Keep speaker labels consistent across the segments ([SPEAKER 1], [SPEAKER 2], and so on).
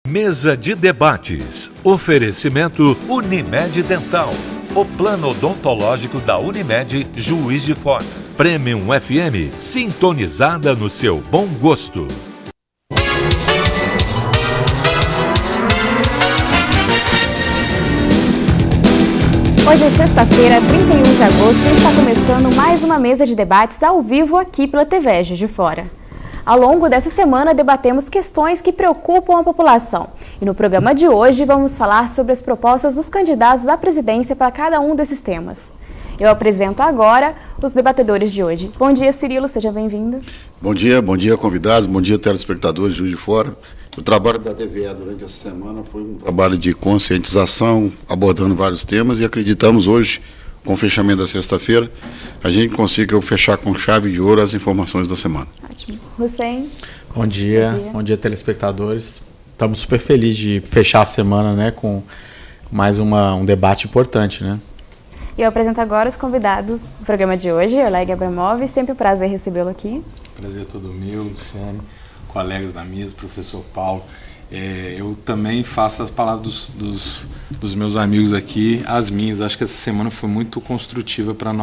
[SPEAKER 1] Mesa de debates. Oferecimento Unimed Dental. O plano odontológico da Unimed Juiz de Fora. Premium FM, sintonizada no seu bom gosto.
[SPEAKER 2] Hoje é sexta-feira, 31 de agosto, e está começando mais uma mesa de debates ao vivo aqui pela TV Juiz de Fora. Ao longo dessa semana, debatemos questões que preocupam a população. E no programa de hoje, vamos falar sobre as propostas dos candidatos à presidência para cada um desses temas. Eu apresento agora os debatedores de hoje. Bom dia, Cirilo, seja bem-vindo.
[SPEAKER 3] Bom dia convidados, bom dia telespectadores de Juiz de Fora. O trabalho da TVE durante essa semana foi um trabalho de conscientização, abordando vários temas, e acreditamos hoje, com o fechamento da sexta-feira, a gente consiga fechar com chave de ouro as informações da semana.
[SPEAKER 2] Ótimo. Hussein.
[SPEAKER 4] Bom dia telespectadores. Estamos super felizes de fechar a semana, né, com mais um debate importante, né?
[SPEAKER 2] E eu apresento agora os convidados do programa de hoje, Oleg Abramov, sempre um prazer recebê-lo aqui.
[SPEAKER 4] Prazer todo meu, Luciane, colegas da mesa, professor Paulo. Eu também faço as palavras dos meus amigos aqui, as minhas. Acho que essa semana foi muito construtiva para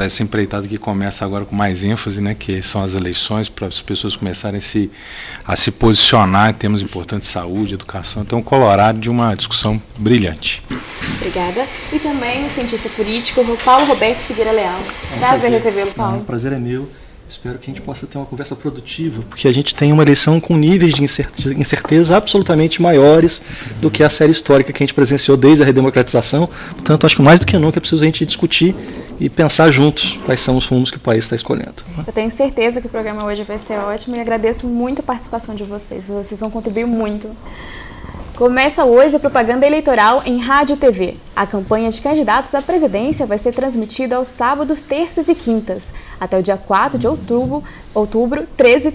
[SPEAKER 4] essa empreitada que começa agora com mais ênfase, né, que são as eleições, para as pessoas começarem a se posicionar em temas importantes de saúde, educação. Então, Colorado de uma discussão brilhante.
[SPEAKER 2] Obrigada. E também o cientista político, Paulo Roberto Figueira Leal. Prazer recebê-lo, Paulo.
[SPEAKER 5] O prazer é meu. Espero que a gente possa ter uma conversa produtiva, porque a gente tem uma eleição com níveis de incerteza absolutamente maiores do que a série histórica que a gente presenciou desde a redemocratização. Portanto, acho que mais do que nunca é preciso a gente discutir e pensar juntos quais são os rumos que o país está escolhendo.
[SPEAKER 2] Eu tenho certeza que o programa hoje vai ser ótimo e agradeço muito a participação de vocês. Vocês vão contribuir muito. Começa hoje a propaganda eleitoral em rádio e TV. A campanha de candidatos à presidência vai ser transmitida aos sábados, terças e quintas. Até o dia 4 de outubro 13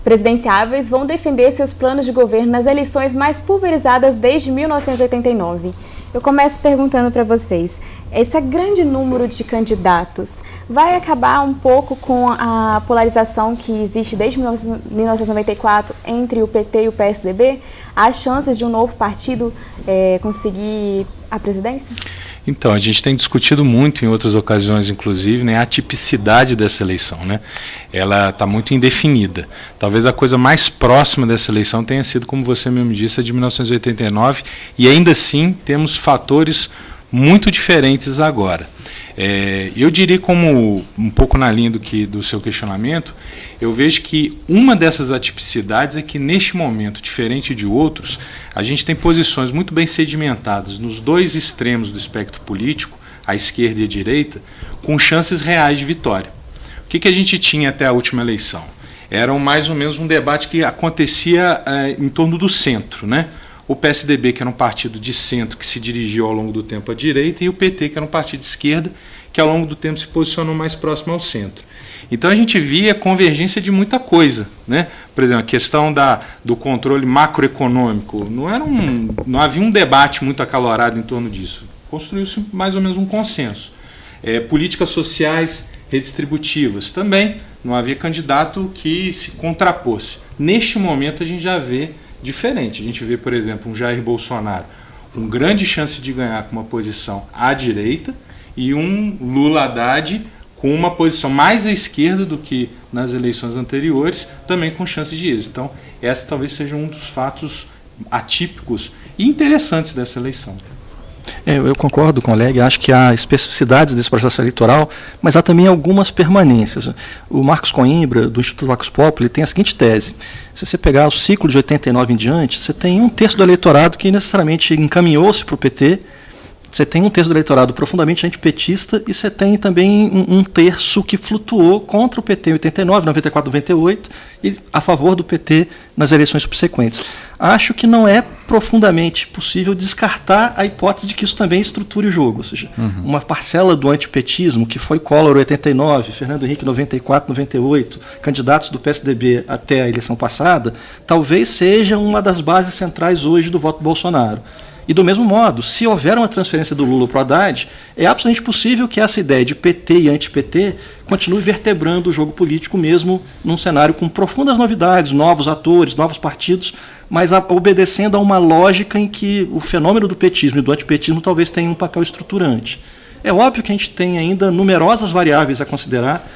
[SPEAKER 2] presidenciáveis vão defender seus planos de governo nas eleições mais pulverizadas desde 1989. Eu começo perguntando para vocês, esse grande número de candidatos vai acabar um pouco com a polarização que existe desde 1994 entre o PT e o PSDB? Há chances de um novo partido conseguir a presidência?
[SPEAKER 4] Então, a gente tem discutido muito em outras ocasiões, inclusive, né, a tipicidade dessa eleição, né? Ela está muito indefinida. Talvez a coisa mais próxima dessa eleição tenha sido, como você mesmo disse, a de 1989, e ainda assim temos fatores muito diferentes agora. Eu diria, como um pouco na linha do seu questionamento, eu vejo que uma dessas atipicidades é que, neste momento, diferente de outros, a gente tem posições muito bem sedimentadas nos dois extremos do espectro político, a esquerda e a direita, com chances reais de vitória. O que a gente tinha até a última eleição? Era mais ou menos um debate que acontecia em torno do centro, né? O PSDB, que era um partido de centro que se dirigiu ao longo do tempo à direita, e o PT, que era um partido de esquerda, que ao longo do tempo se posicionou mais próximo ao centro. Então a gente via convergência de muita coisa, né? Por exemplo, a questão do controle macroeconômico, não havia um debate muito acalorado em torno disso. Construiu-se mais ou menos um consenso. Políticas sociais redistributivas, também não havia candidato que se contrapôs. Neste momento a gente já vê diferente. A gente vê, por exemplo, um Jair Bolsonaro com grande chance de ganhar com uma posição à direita e um Lula Haddad com uma posição mais à esquerda do que nas eleições anteriores, também com chance de êxito. Então, esse talvez seja um dos fatos atípicos e interessantes dessa eleição.
[SPEAKER 5] Eu concordo com o Oleg, acho que há especificidades desse processo eleitoral, mas há também algumas permanências. O Marcos Coimbra, do Instituto Vox Populi, tem a seguinte tese: se você pegar o ciclo de 89 em diante, você tem um terço do eleitorado que necessariamente encaminhou-se para o PT, você tem um terço do eleitorado profundamente antipetista e você tem também um terço que flutuou contra o PT em 89, 94, 98 e a favor do PT nas eleições subsequentes. Acho que não é profundamente possível descartar a hipótese de que isso também estruture o jogo, ou seja, uma parcela do antipetismo, que foi Collor 89, Fernando Henrique 94, 98, candidatos do PSDB até a eleição passada, talvez seja uma das bases centrais hoje do voto Bolsonaro. E do mesmo modo, se houver uma transferência do Lula para o Haddad, é absolutamente possível que essa ideia de PT e anti-PT continue vertebrando o jogo político mesmo num cenário com profundas novidades, novos atores, novos partidos, mas obedecendo a uma lógica em que o fenômeno do petismo e do antipetismo talvez tenha um papel estruturante. É óbvio que a gente tem ainda numerosas variáveis a considerar,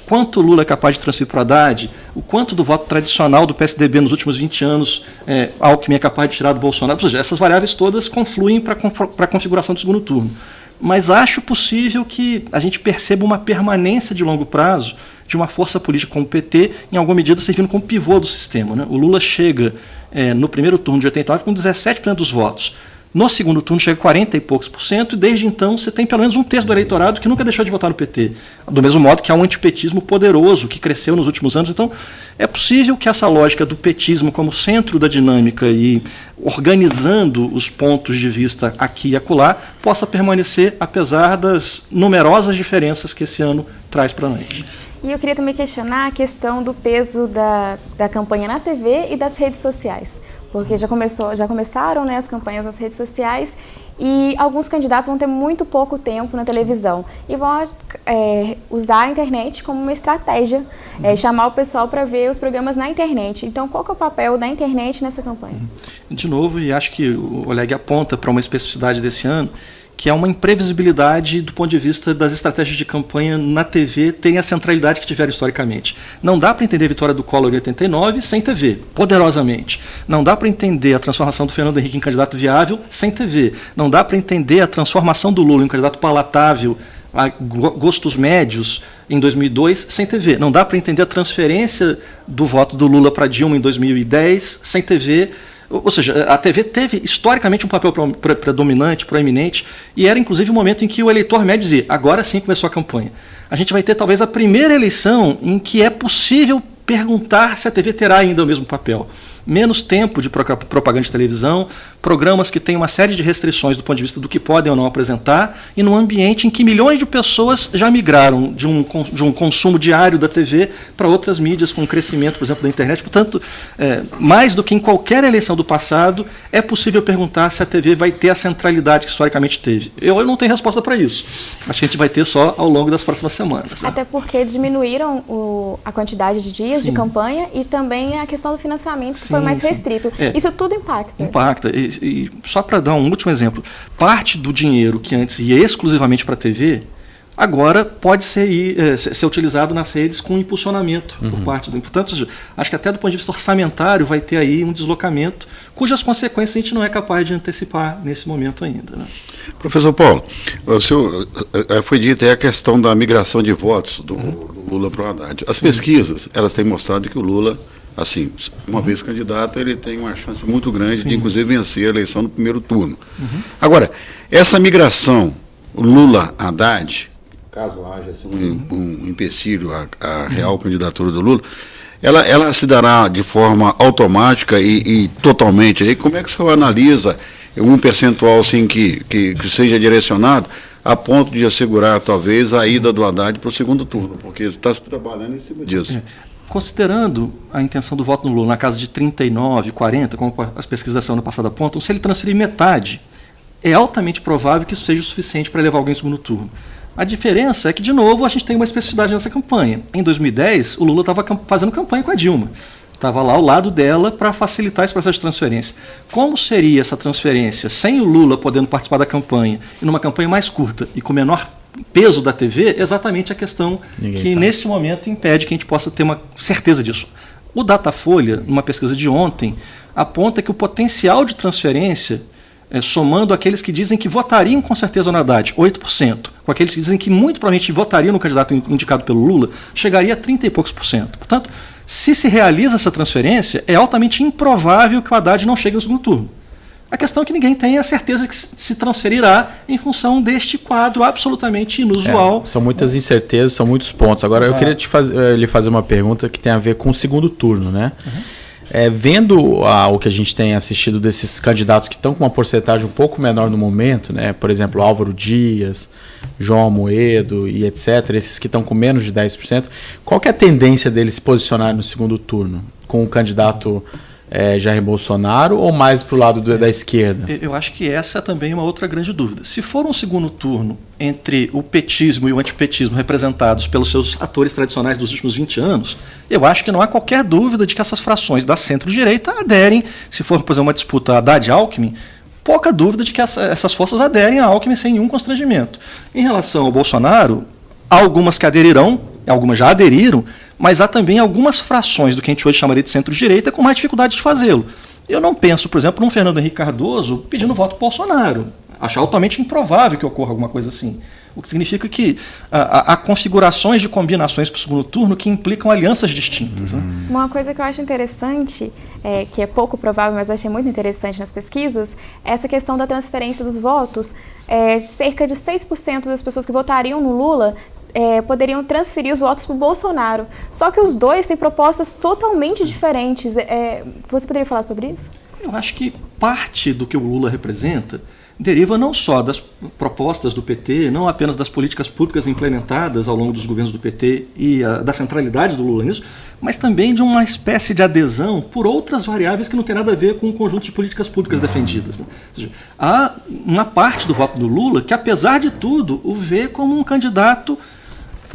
[SPEAKER 5] quanto o Lula é capaz de transferir para o Haddad, o quanto do voto tradicional do PSDB nos últimos 20 anos Alckmin é capaz de tirar do Bolsonaro. Ou seja, essas variáveis todas confluem para a configuração do segundo turno. Mas acho possível que a gente perceba uma permanência de longo prazo de uma força política como o PT, em alguma medida servindo como pivô do sistema, né? O Lula chega no primeiro turno de 89 com 17% dos votos. No segundo turno chega a 40 e poucos por cento, e desde então você tem pelo menos um terço do eleitorado que nunca deixou de votar no PT. Do mesmo modo que há um antipetismo poderoso que cresceu nos últimos anos. Então, é possível que essa lógica do petismo como centro da dinâmica e organizando os pontos de vista aqui e acolá possa permanecer, apesar das numerosas diferenças que esse ano traz para nós.
[SPEAKER 2] E eu queria também questionar a questão do peso da campanha na TV e das redes sociais. Porque já começaram, né, as campanhas nas redes sociais e alguns candidatos vão ter muito pouco tempo na televisão e vão usar a internet como uma estratégia, chamar o pessoal para ver os programas na internet. Então, qual que é o papel da internet nessa campanha?
[SPEAKER 5] De novo, e acho que o Oleg aponta para uma especificidade desse ano, que é uma imprevisibilidade do ponto de vista das estratégias de campanha na TV terem a centralidade que tiveram historicamente. Não dá para entender a vitória do Collor em 89 sem TV, poderosamente. Não dá para entender a transformação do Fernando Henrique em candidato viável sem TV. Não dá para entender a transformação do Lula em um candidato palatável a gostos médios em 2002 sem TV. Não dá para entender a transferência do voto do Lula para Dilma em 2010 sem TV. Ou seja, a TV teve historicamente um papel predominante, proeminente, e era inclusive o momento em que o eleitor médio dizia, agora sim começou a campanha. A gente vai ter talvez a primeira eleição em que é possível perguntar se a TV terá ainda o mesmo papel. Menos tempo de propaganda de televisão, programas que têm uma série de restrições do ponto de vista do que podem ou não apresentar, e num ambiente em que milhões de pessoas já migraram de um consumo diário da TV para outras mídias, com o crescimento, por exemplo, da internet. Portanto, mais do que em qualquer eleição do passado, é possível perguntar se a TV vai ter a centralidade que historicamente teve. Eu não tenho resposta para isso. Acho que a gente vai ter só ao longo das próximas semanas. Né?
[SPEAKER 2] Até porque diminuíram a quantidade de dias de campanha e também a questão do financiamento, que foi mais restrito. Isso tudo impacta.
[SPEAKER 5] Impacta. E só para dar um último exemplo, parte do dinheiro que antes ia exclusivamente para a TV, agora pode ser utilizado nas redes com impulsionamento por parte do... Portanto, acho que até do ponto de vista orçamentário vai ter aí um deslocamento cujas consequências a gente não é capaz de antecipar nesse momento ainda. Né?
[SPEAKER 3] Professor Paulo, o senhor, foi dita aí a questão da migração de votos do Lula para o Haddad. As pesquisas, elas têm mostrado que o Lula, assim, uma vez candidato, ele tem uma chance muito grande de, inclusive, vencer a eleição no primeiro turno. Agora, essa migração Lula-Haddad, caso haja assim, um empecilho à real candidatura do Lula, ela se dará de forma automática e totalmente. Aí, como é que o senhor analisa um percentual assim, que seja direcionado a ponto de assegurar, talvez, a ida do Haddad para o segundo turno? Porque está se trabalhando em cima disso.
[SPEAKER 5] Considerando a intenção do voto no Lula na casa de 39, 40, como as pesquisas da semana passada apontam, se ele transferir metade, é altamente provável que isso seja o suficiente para levar alguém ao segundo turno. A diferença é que, de novo, a gente tem uma especificidade nessa campanha. Em 2010, o Lula estava fazendo campanha com a Dilma. Estava lá ao lado dela para facilitar esse processo de transferência. Como seria essa transferência sem o Lula podendo participar da campanha, e numa campanha mais curta e com menor peso da TV, exatamente a questão nesse momento impede que a gente possa ter uma certeza disso. O Datafolha, numa pesquisa de ontem, aponta que o potencial de transferência, somando aqueles que dizem que votariam com certeza no Haddad, 8%, com aqueles que dizem que muito provavelmente votariam no candidato indicado pelo Lula, chegaria a 30 e poucos por cento. Portanto, se realiza essa transferência, é altamente improvável que o Haddad não chegue no segundo turno. A questão é que ninguém tem a certeza que se transferirá em função deste quadro absolutamente inusual.
[SPEAKER 4] São muitas incertezas, são muitos pontos. Agora, eu queria lhe fazer uma pergunta que tem a ver com o segundo turno, né? Vendo o que a gente tem assistido desses candidatos que estão com uma porcentagem um pouco menor no momento, né? Por exemplo, Álvaro Dias, João Amoedo e etc., esses que estão com menos de 10%, qual que é a tendência deles se posicionar no segundo turno com um candidato
[SPEAKER 6] Jair Bolsonaro ou mais para o lado da esquerda?
[SPEAKER 5] Eu acho que essa é também uma outra grande dúvida. Se for um segundo turno entre o petismo e o antipetismo representados pelos seus atores tradicionais dos últimos 20 anos, eu acho que não há qualquer dúvida de que essas frações da centro-direita aderem, se for, por exemplo, uma disputa Haddad-Alckmin, pouca dúvida de que essas forças aderem a Alckmin sem nenhum constrangimento. Em relação ao Bolsonaro, há algumas que aderirão, algumas já aderiram, mas há também algumas frações do que a gente hoje chamaria de centro-direita com mais dificuldade de fazê-lo. Eu não penso, por exemplo, num Fernando Henrique Cardoso pedindo voto para Bolsonaro. Acho altamente improvável que ocorra alguma coisa assim. O que significa que há configurações de combinações para o segundo turno que implicam alianças distintas. Né?
[SPEAKER 2] Uma coisa que eu acho interessante, que é pouco provável, mas eu achei muito interessante nas pesquisas, é essa questão da transferência dos votos. Cerca de 6% das pessoas que votariam no Lula poderiam transferir os votos para o Bolsonaro. Só que os dois têm propostas totalmente diferentes. Você poderia falar sobre isso?
[SPEAKER 5] Eu acho que parte do que o Lula representa deriva não só das propostas do PT, não apenas das políticas públicas implementadas ao longo dos governos do PT e da centralidade do Lula nisso, mas também de uma espécie de adesão por outras variáveis que não tem nada a ver com o conjunto de políticas públicas defendidas. Né? Ou seja, há uma parte do voto do Lula que, apesar de tudo, o vê como um candidato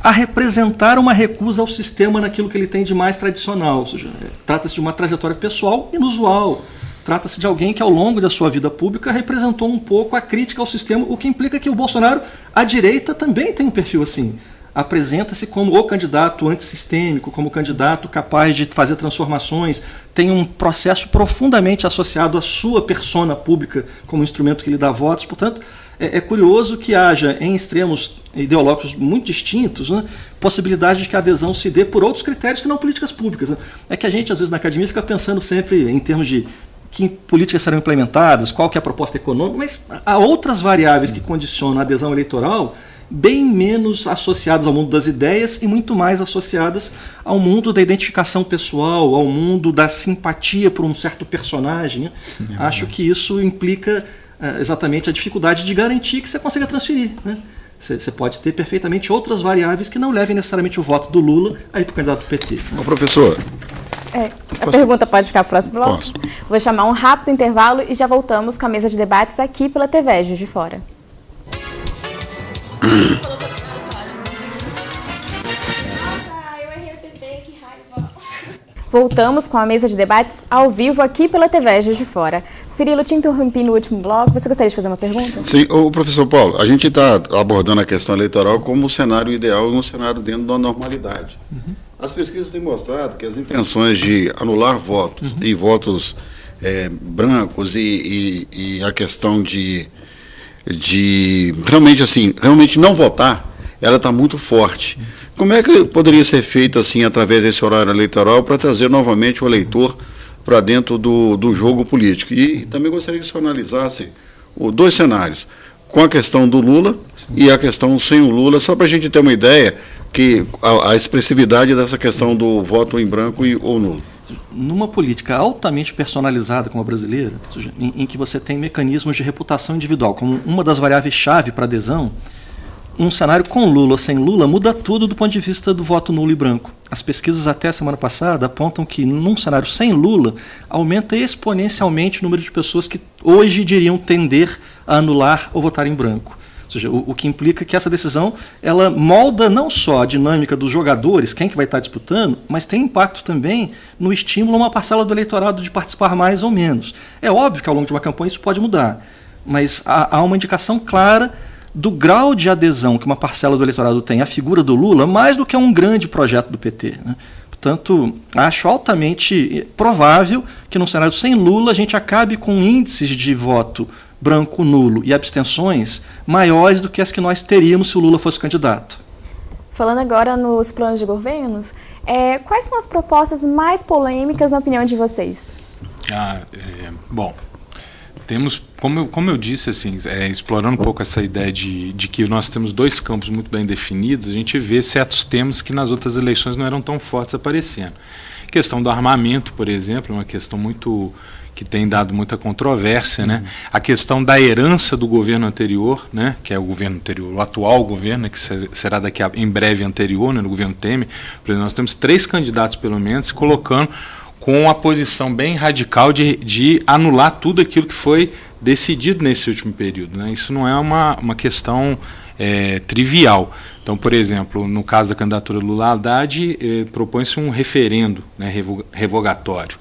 [SPEAKER 5] a representar uma recusa ao sistema naquilo que ele tem de mais tradicional. Ou seja, trata-se de uma trajetória pessoal inusual. Trata-se de alguém que, ao longo da sua vida pública, representou um pouco a crítica ao sistema, o que implica que o Bolsonaro, à direita, também tem um perfil assim. Apresenta-se como o candidato antissistêmico, como o candidato capaz de fazer transformações, tem um processo profundamente associado à sua persona pública como instrumento que lhe dá votos. Portanto, é curioso que haja, em extremos ideológicos muito distintos, né, possibilidade de que a adesão se dê por outros critérios que não políticas públicas. Né? É que a gente, às vezes, na academia fica pensando sempre em termos de que políticas serão implementadas, qual que é a proposta econômica, mas há outras variáveis que condicionam a adesão eleitoral bem menos associadas ao mundo das ideias e muito mais associadas ao mundo da identificação pessoal, ao mundo da simpatia por um certo personagem. Né? Acho que isso implica exatamente a dificuldade de garantir que você consiga transferir. Né? Você pode ter perfeitamente outras variáveis que não levem necessariamente o voto do Lula aí para o candidato do PT.
[SPEAKER 3] Ô, professor.
[SPEAKER 2] A pergunta pode ficar para o próximo bloco?
[SPEAKER 3] Posso.
[SPEAKER 2] Vou chamar um rápido intervalo e já voltamos com a mesa de debates aqui pela TV Juiz de Fora. Voltamos com a mesa de debates ao vivo aqui pela TV Juiz de Fora. Cirilo, te interrompi no último bloco. Você gostaria de fazer uma pergunta?
[SPEAKER 3] Sim, o professor Paulo, a gente está abordando a questão eleitoral como o cenário ideal, um cenário dentro da normalidade. As pesquisas têm mostrado que as intenções de anular votos e votos brancos e a questão de realmente não votar, ela está muito forte. Como é que poderia ser feito assim através desse horário eleitoral para trazer novamente o eleitor para dentro do jogo político? E também gostaria que o senhor analisasse dois cenários, com a questão do Lula e a questão sem o Lula, só para a gente ter uma ideia que a expressividade dessa questão do voto em branco ou nulo.
[SPEAKER 5] Numa política altamente personalizada como a brasileira, ou seja, em que você tem mecanismos de reputação individual como uma das variáveis-chave para adesão, um cenário com Lula ou sem Lula muda tudo do ponto de vista do voto nulo e branco. As pesquisas até a semana passada apontam que num cenário sem Lula aumenta exponencialmente o número de pessoas que hoje diriam tender a anular ou votar em branco. Ou seja, o que implica que essa decisão ela molda não só a dinâmica dos jogadores, quem que vai estar disputando, mas tem impacto também no estímulo a uma parcela do eleitorado de participar mais ou menos. É óbvio que ao longo de uma campanha isso pode mudar, mas há uma indicação clara do grau de adesão que uma parcela do eleitorado tem à figura do Lula, mais do que a um grande projeto do PT. Né? Portanto, acho altamente provável que num cenário sem Lula a gente acabe com índices de voto branco, nulo e abstenções maiores do que as que nós teríamos se o Lula fosse candidato.
[SPEAKER 2] Falando agora nos planos de governos, quais são as propostas mais polêmicas na opinião de vocês?
[SPEAKER 4] Bom, temos, como eu disse, assim, explorando um pouco essa ideia de que nós temos dois campos muito bem definidos, a gente vê certos temas que nas outras eleições não eram tão fortes aparecendo. A questão do armamento, por exemplo, é uma questão que tem dado muita controvérsia, né? A questão da herança do governo anterior, né? Que é o governo anterior, o atual governo, que será em breve anterior, né? No governo Temer. Por exemplo, nós temos 3 candidatos, pelo menos, se colocando com a posição bem radical de anular tudo aquilo que foi decidido nesse último período, né? Isso não é uma questão trivial. Então, por exemplo, no caso da candidatura Lula-Haddad, propõe-se um referendo, né, revogatório.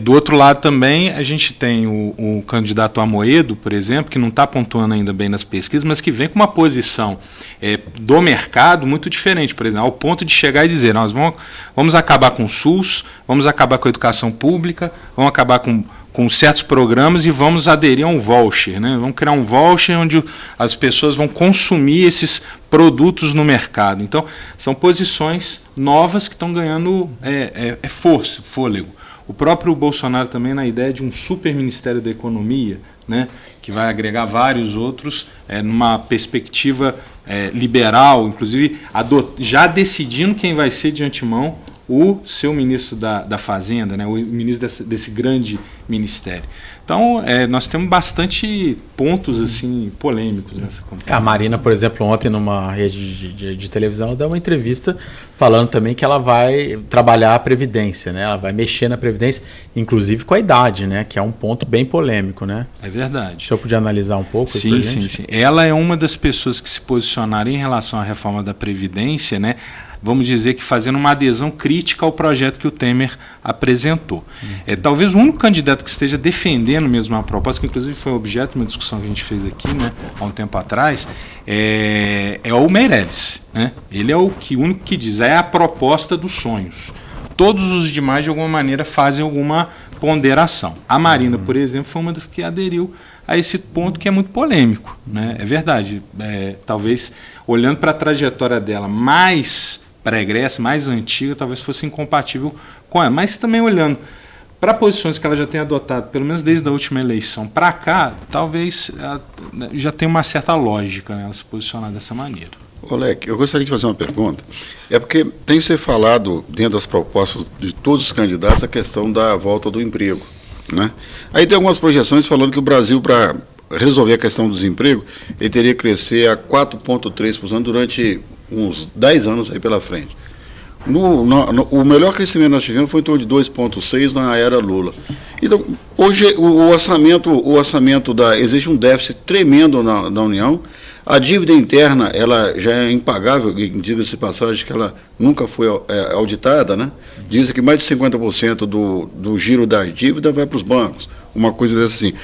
[SPEAKER 4] Do outro lado também a gente tem o candidato Amoedo, por exemplo, que não está pontuando ainda bem nas pesquisas, mas que vem com uma posição do mercado muito diferente, por exemplo, ao ponto de chegar e dizer, nós vamos acabar com o SUS, vamos acabar com a educação pública, vamos acabar com certos programas e vamos aderir a um voucher, né? Vamos criar um voucher onde as pessoas vão consumir esses produtos no mercado. Então, são posições novas que estão ganhando força, fôlego. O próprio Bolsonaro também na ideia de um super Ministério da Economia, né, que vai agregar vários outros numa perspectiva liberal, inclusive já decidindo quem vai ser de antemão o seu ministro da Fazenda, né, o ministro desse grande ministério. Então, nós temos bastante pontos assim polêmicos nessa campanha.
[SPEAKER 6] A Marina, por exemplo, ontem numa rede de televisão, ela deu uma entrevista falando também que ela vai trabalhar a Previdência, né? Ela vai mexer na Previdência, inclusive com a idade, né? Que é um ponto bem polêmico, né?
[SPEAKER 4] É verdade.
[SPEAKER 6] O senhor podia analisar um pouco?
[SPEAKER 4] Sim. Ela é uma das pessoas que se posicionaram em relação à reforma da Previdência, né? Vamos dizer que fazendo uma adesão crítica ao projeto que o Temer apresentou. Talvez o único candidato que esteja defendendo mesmo a proposta, que inclusive foi objeto de uma discussão que a gente fez aqui, né, há um tempo atrás, é o Meirelles, né? Ele é o único que diz, é a proposta dos sonhos. Todos os demais, de alguma maneira, fazem alguma ponderação. A Marina, por exemplo, foi uma das que aderiu a esse ponto que é muito polêmico, né? É verdade. Talvez, olhando para a trajetória dela mais pregressa, mais antiga, talvez fosse incompatível com ela. Mas também olhando para posições que ela já tem adotado, pelo menos desde a última eleição para cá, talvez já tenha uma certa lógica, né, ela se posicionar dessa maneira.
[SPEAKER 3] Olek, eu gostaria de fazer uma pergunta. É porque tem que ser falado, dentro das propostas de todos os candidatos, a questão da volta do emprego, né? Aí tem algumas projeções falando que o Brasil, para resolver a questão do desemprego, ele teria que crescer a 4,3% durante uns 10 anos aí pela frente. O melhor crescimento que nós tivemos foi em torno de 2,6% na era Lula. Então, hoje o orçamento existe um déficit tremendo na União. A dívida interna, ela já é impagável, diga-se de passagem que ela nunca foi auditada, né? Dizem que mais de 50% do giro da dívida vai para os bancos, uma coisa dessa assim.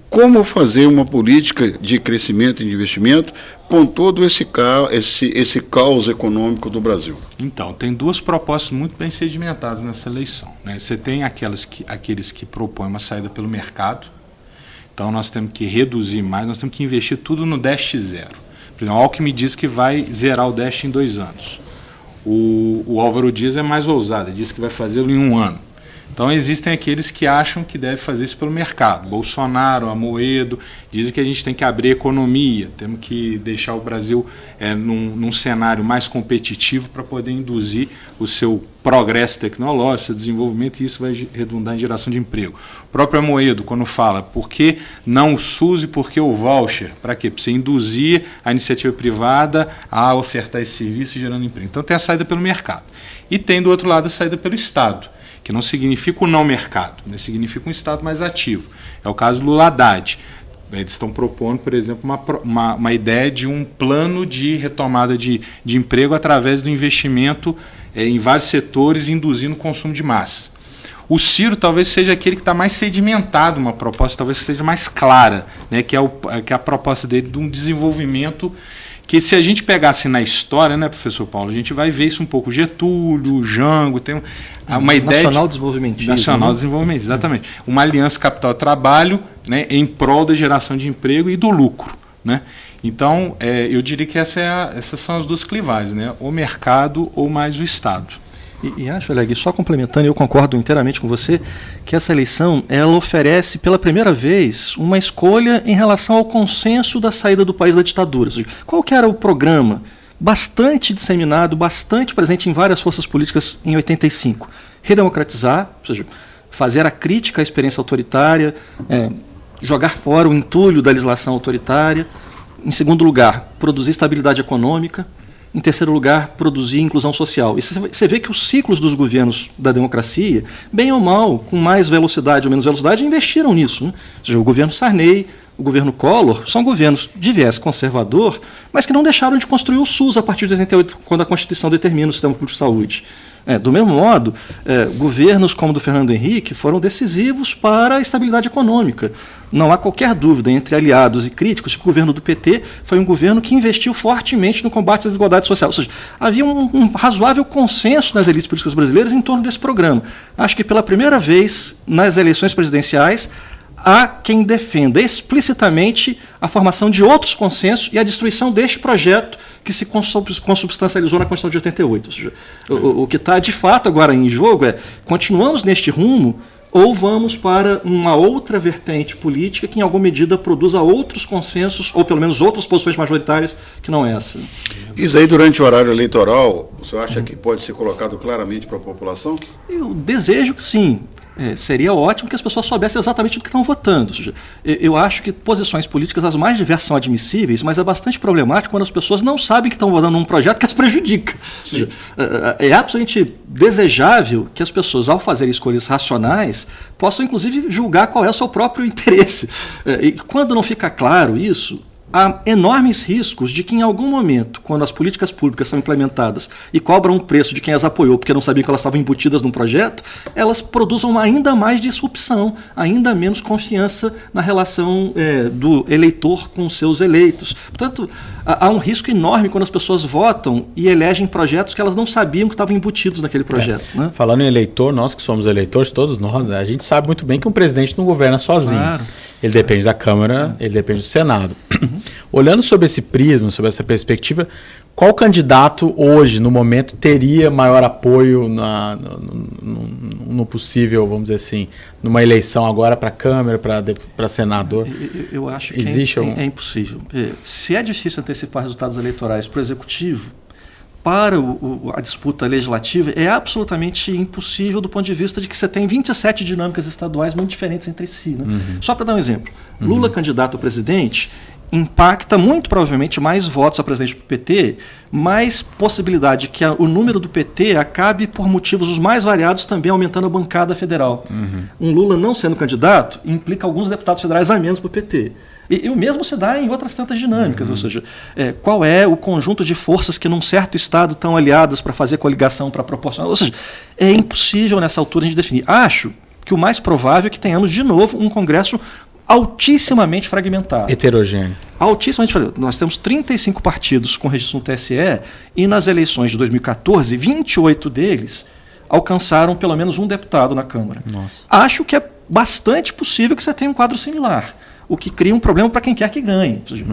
[SPEAKER 3] Como fazer uma política de crescimento e de investimento com todo esse caos econômico do Brasil?
[SPEAKER 4] Então, tem duas propostas muito bem sedimentadas nessa eleição, né? Você tem aqueles que propõem uma saída pelo mercado. Então, nós temos que reduzir mais, nós temos que investir tudo no déficit zero. Por exemplo, o Alckmin diz que vai zerar o déficit em 2 anos. O Álvaro Dias é mais ousado, diz que vai fazê-lo em 1 ano. Então, existem aqueles que acham que deve fazer isso pelo mercado. Bolsonaro, Amoedo, dizem que a gente tem que abrir a economia, temos que deixar o Brasil num cenário mais competitivo para poder induzir o seu progresso tecnológico, seu desenvolvimento, e isso vai redundar em geração de emprego. O próprio Amoedo, quando fala, por que não o SUS e por que o voucher? Para quê? Para você induzir a iniciativa privada a ofertar esse serviço gerando emprego. Então, tem a saída pelo mercado. E tem, do outro lado, a saída pelo Estado, que não significa o não mercado, né? Significa um Estado mais ativo. É o caso do Lula-Haddad. Eles estão propondo, por exemplo, uma ideia de um plano de retomada de emprego através do investimento em vários setores, induzindo o consumo de massa. O Ciro talvez seja aquele que está mais sedimentado, uma proposta talvez que seja mais clara, né? Que é a proposta dele de um desenvolvimento que, se a gente pegasse na história, né, professor Paulo, a gente vai ver isso um pouco. Getúlio, Jango, tem uma ideia...
[SPEAKER 5] Nacional Desenvolvimentismo.
[SPEAKER 4] Nacional Desenvolvimento, exatamente. Uma aliança capital-trabalho, né, em prol da geração de emprego e do lucro, né? Então, eu diria que essas são as duas clivagens, né? O mercado ou mais o Estado.
[SPEAKER 5] E acho, Oleg, só complementando, eu concordo inteiramente com você, que essa eleição ela oferece pela primeira vez uma escolha em relação ao consenso da saída do país da ditadura. Ou seja, qual que era o programa bastante disseminado, bastante presente em várias forças políticas em 85? Redemocratizar, ou seja, fazer a crítica à experiência autoritária, jogar fora o entulho da legislação autoritária. Em segundo lugar, produzir estabilidade econômica. Em terceiro lugar, produzir inclusão social. E você vê que os ciclos dos governos da democracia, bem ou mal, com mais velocidade ou menos velocidade, investiram nisso, né? Ou seja, o governo Sarney, o governo Collor, são governos de viés conservador, mas que não deixaram de construir o SUS a partir de 88, quando a Constituição determina o sistema público de saúde. Do mesmo modo, governos como o do Fernando Henrique foram decisivos para a estabilidade econômica. Não há qualquer dúvida entre aliados e críticos que o governo do PT foi um governo que investiu fortemente no combate à desigualdade social. Ou seja, havia um razoável consenso nas elites políticas brasileiras em torno desse programa. Acho que pela primeira vez nas eleições presidenciais há quem defenda explicitamente a formação de outros consensos e a destruição deste projeto que se consubstancializou na Constituição de 88. Ou seja, o que está de fato agora em jogo é: continuamos neste rumo ou vamos para uma outra vertente política que em alguma medida produza outros consensos ou pelo menos outras posições majoritárias que não essa?
[SPEAKER 3] Isso aí, durante o horário eleitoral, você acha que pode ser colocado claramente para a população?
[SPEAKER 5] Eu desejo que sim. Seria ótimo que as pessoas soubessem exatamente do que estão votando. Ou seja, eu acho que posições políticas as mais diversas são admissíveis, mas é bastante problemático quando as pessoas não sabem que estão votando num projeto que as prejudica. Ou seja, é absolutamente desejável que as pessoas, ao fazerem escolhas racionais, possam inclusive julgar qual é o seu próprio interesse. E quando não fica claro isso, há enormes riscos de que em algum momento, quando as políticas públicas são implementadas e cobram um preço de quem as apoiou porque não sabia que elas estavam embutidas num projeto, elas produzam ainda mais disrupção, ainda menos confiança na relação do eleitor com os seus eleitos. Portanto, há um risco enorme quando as pessoas votam e elegem projetos que elas não sabiam que estavam embutidos naquele projeto. Né?
[SPEAKER 6] Falando em eleitor, nós que somos eleitores, todos nós, a gente sabe muito bem que um presidente não governa sozinho.
[SPEAKER 5] Claro.
[SPEAKER 6] Ele depende da Câmara, ele depende do Senado. Olhando sobre esse prisma, sobre essa perspectiva, qual candidato hoje, no momento, teria maior apoio no possível, vamos dizer assim, numa eleição agora para a Câmara, para senador?
[SPEAKER 5] Eu acho que
[SPEAKER 6] existe
[SPEAKER 5] é impossível. Se é difícil antecipar resultados eleitorais para o Executivo, para a disputa legislativa, é absolutamente impossível do ponto de vista de que você tem 27 dinâmicas estaduais muito diferentes entre si. Né? Só para dar um exemplo, Lula candidato a presidente impacta muito provavelmente mais votos a presidente do PT, mais possibilidade que o número do PT acabe por motivos os mais variados também aumentando a bancada federal. Um Lula não sendo candidato implica alguns deputados federais a menos para o PT. E o mesmo se dá em outras tantas dinâmicas, ou seja, qual é o conjunto de forças que num certo estado estão aliadas para fazer coligação para proporcionar. Ou seja, é impossível nessa altura a gente definir. Acho que o mais provável é que tenhamos de novo um Congresso altissimamente fragmentado.
[SPEAKER 6] Heterogêneo.
[SPEAKER 5] Altissimamente fragmentado. Nós temos 35 partidos com registro no TSE e nas eleições de 2014, 28 deles alcançaram pelo menos um deputado na Câmara.
[SPEAKER 6] Nossa.
[SPEAKER 5] Acho que é bastante possível que você tenha um quadro similar, o que cria um problema para quem quer que ganhe. Ou seja,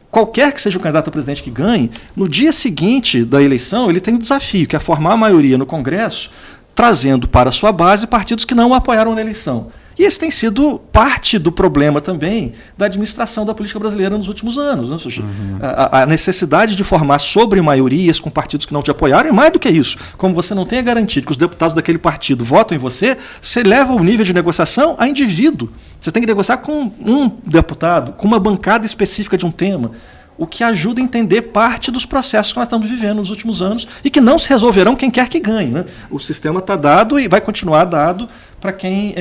[SPEAKER 5] qualquer que seja o candidato a presidente que ganhe, no dia seguinte da eleição ele tem um desafio, que é formar a maioria no Congresso, trazendo para a sua base partidos que não o apoiaram na eleição. E esse tem sido parte do problema também da administração da política brasileira nos últimos anos. Né? Ou seja, a necessidade de formar sobre-maiorias com partidos que não te apoiaram, e mais do que isso, como você não tem a garantia que os deputados daquele partido votam em você, você leva o nível de negociação a indivíduo. Você tem que negociar com um deputado, com uma bancada específica de um tema, o que ajuda a entender parte dos processos que nós estamos vivendo nos últimos anos e que não se resolverão quem quer que ganhe. Né? O sistema está dado e vai continuar dado para quem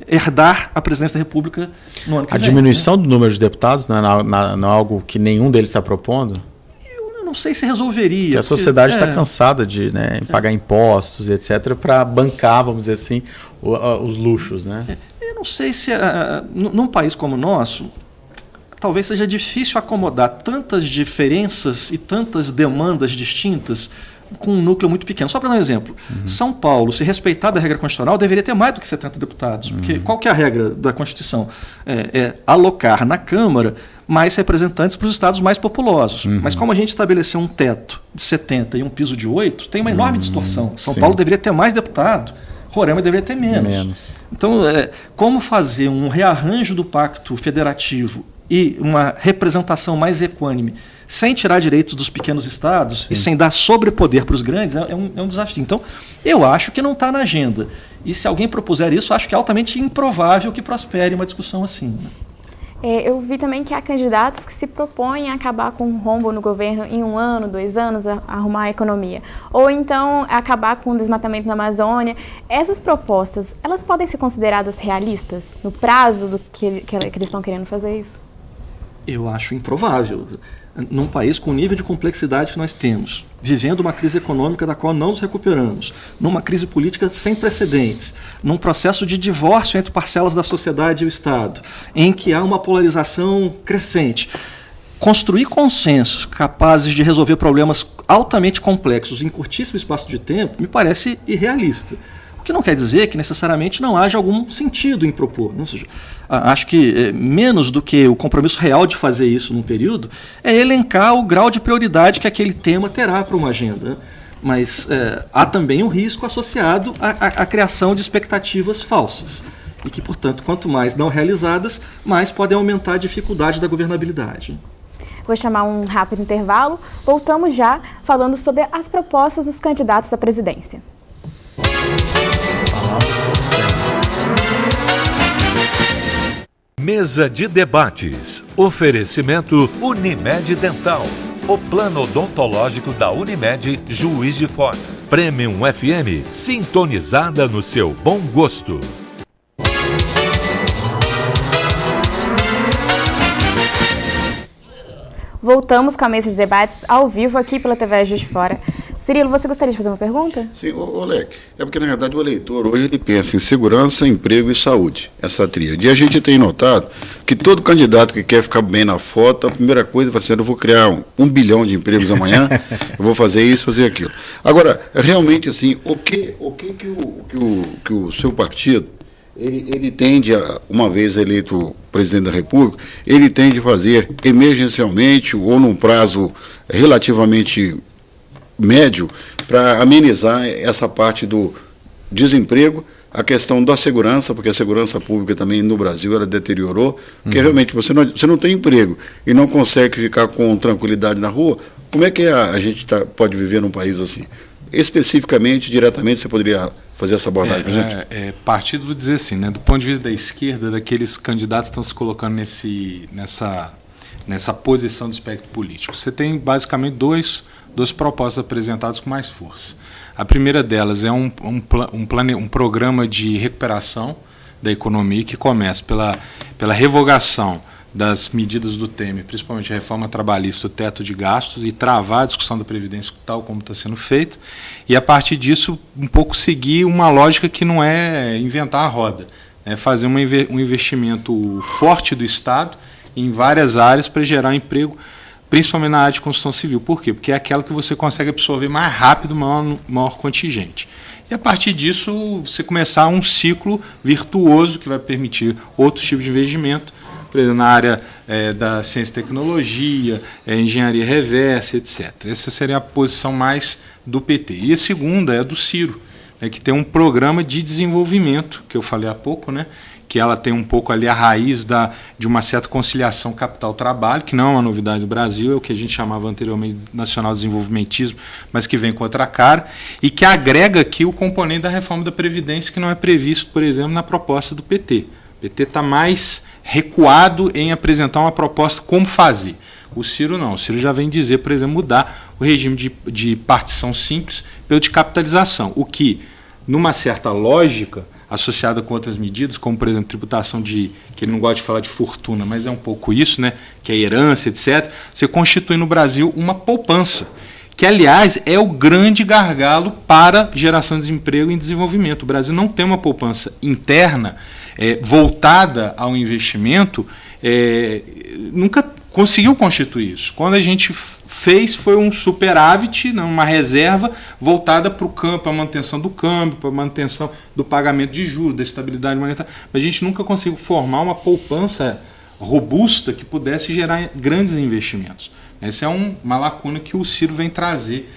[SPEAKER 5] herdar a presidência da República no ano que vem.
[SPEAKER 6] A diminuição do número de deputados não é algo que nenhum deles está propondo?
[SPEAKER 5] Eu não sei se resolveria.
[SPEAKER 6] Porque a sociedade está cansada de pagar impostos e etc. para bancar, vamos dizer assim, os luxos. Né?
[SPEAKER 5] Eu não sei se num país como o nosso, talvez seja difícil acomodar tantas diferenças e tantas demandas distintas com um núcleo muito pequeno. Só para dar um exemplo, São Paulo, se respeitar da regra constitucional, deveria ter mais do que 70 deputados. Porque qual que é a regra da Constituição? É alocar na Câmara mais representantes para os estados mais populosos. Mas como a gente estabeleceu um teto de 70 e um piso de 8, tem uma enorme distorção. São Paulo deveria ter mais deputado, Roraima deveria ter menos. Então, como fazer um rearranjo do pacto federativo e uma representação mais equânime, sem tirar direitos dos pequenos estados e sem dar sobrepoder para os grandes, é um desafio. Então, eu acho que não está na agenda. E se alguém propuser isso, acho que é altamente improvável que prospere uma discussão assim. Né?
[SPEAKER 2] Eu vi também que há candidatos que se propõem a acabar com o rombo no governo em 1 ano, 2 anos, a arrumar a economia. Ou então acabar com o desmatamento na Amazônia. Essas propostas, elas podem ser consideradas realistas no prazo do que eles estão querendo fazer isso?
[SPEAKER 5] Eu acho improvável. Num país com o nível de complexidade que nós temos, vivendo uma crise econômica da qual não nos recuperamos, numa crise política sem precedentes, num processo de divórcio entre parcelas da sociedade e o Estado, em que há uma polarização crescente, construir consensos capazes de resolver problemas altamente complexos em curtíssimo espaço de tempo me parece irrealista. O que não quer dizer que necessariamente não haja algum sentido em propor. Ou seja, acho que menos do que o compromisso real de fazer isso num período é elencar o grau de prioridade que aquele tema terá para uma agenda. Mas há também um risco associado à criação de expectativas falsas. E que, portanto, quanto mais não realizadas, mais podem aumentar a dificuldade da governabilidade.
[SPEAKER 2] Vou chamar um rápido intervalo. Voltamos já falando sobre as propostas dos candidatos à presidência.
[SPEAKER 1] Mesa de debates. Oferecimento Unimed Dental. O plano odontológico da Unimed, Juiz de Fora. Premium FM, sintonizada no seu bom gosto.
[SPEAKER 2] Voltamos com a mesa de debates ao vivo aqui pela TV Juiz de Fora. Cirilo, você gostaria de fazer uma pergunta?
[SPEAKER 3] Sim, Olé, é porque na verdade o eleitor hoje ele pensa em segurança, emprego e saúde, essa tríade. E a gente tem notado que todo candidato que quer ficar bem na foto, a primeira coisa vai ser: eu vou criar 1 bilhão de empregos amanhã, eu vou fazer isso, fazer aquilo. Agora, realmente assim, o que o seu partido, ele tende a, uma vez eleito presidente da República, ele tende a fazer emergencialmente ou num prazo relativamente médio para amenizar essa parte do desemprego, a questão da segurança, porque a segurança pública também no Brasil ela deteriorou, porque realmente você não tem emprego e não consegue ficar com tranquilidade na rua. Como é que a gente pode viver num país assim? Especificamente, diretamente, você poderia fazer essa abordagem para a gente?
[SPEAKER 4] Partido, vou dizer assim, né, do ponto de vista da esquerda, daqueles candidatos que estão se colocando nessa posição do espectro político. Você tem basicamente duas propostas apresentadas com mais força. A primeira delas é um programa de recuperação da economia que começa pela revogação das medidas do Temer, principalmente a reforma trabalhista, o teto de gastos, e travar a discussão da Previdência tal como está sendo feita, e a partir disso um pouco seguir uma lógica que não é inventar a roda, é fazer um investimento forte do Estado em várias áreas para gerar emprego, principalmente na área de construção civil. Por quê? Porque é aquela que você consegue absorver mais rápido o maior contingente. E a partir disso, você começar um ciclo virtuoso que vai permitir outros tipos de investimento, por exemplo, na área da ciência e tecnologia, engenharia reversa, etc. Essa seria a posição mais do PT. E a segunda é a do Ciro, que tem um programa de desenvolvimento, que eu falei há pouco, né? Que ela tem um pouco ali a raiz de uma certa conciliação capital-trabalho, que não é uma novidade do Brasil, é o que a gente chamava anteriormente de nacional desenvolvimentismo, mas que vem com outra cara, e que agrega aqui o componente da reforma da Previdência, que não é previsto, por exemplo, na proposta do PT. O PT está mais recuado em apresentar uma proposta como fazer. O Ciro não. O Ciro já vem dizer, por exemplo, mudar o regime de partição simples pelo de capitalização, o que, numa certa lógica, associada com outras medidas, como, por exemplo, tributação que ele não gosta de falar de fortuna, mas é um pouco isso, né, que é herança, etc., você constitui no Brasil uma poupança, que, aliás, é o grande gargalo para geração de desemprego e desenvolvimento. O Brasil não tem uma poupança interna voltada ao investimento, nunca conseguiu constituir isso. Quando a gente fez, foi um superávit, uma reserva voltada para o campo, para a manutenção do câmbio, para a manutenção do pagamento de juros, da estabilidade monetária. Mas a gente nunca conseguiu formar uma poupança robusta que pudesse gerar grandes investimentos. Essa é uma lacuna que o Ciro vem trazer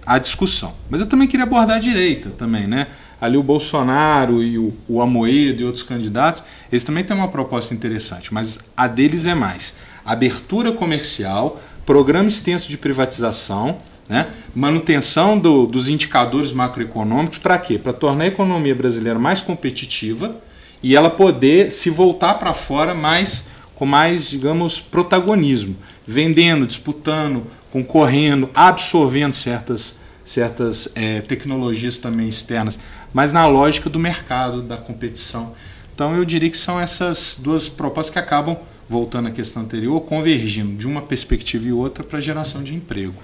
[SPEAKER 4] à discussão. Mas eu também queria abordar a direita também, né? Ali o Bolsonaro e o Amoedo e outros candidatos, eles também têm uma proposta interessante, mas a deles é mais abertura comercial, programa extenso de privatização, né? Manutenção dos indicadores macroeconômicos. Para quê? Para tornar a economia brasileira mais competitiva e ela poder se voltar para fora mais com mais, digamos, protagonismo, vendendo, disputando, concorrendo, absorvendo certas tecnologias também externas, mas na lógica do mercado, da competição. Então eu diria que são essas duas propostas que acabam, voltando à questão anterior, convergindo de uma perspectiva e outra para a geração de emprego.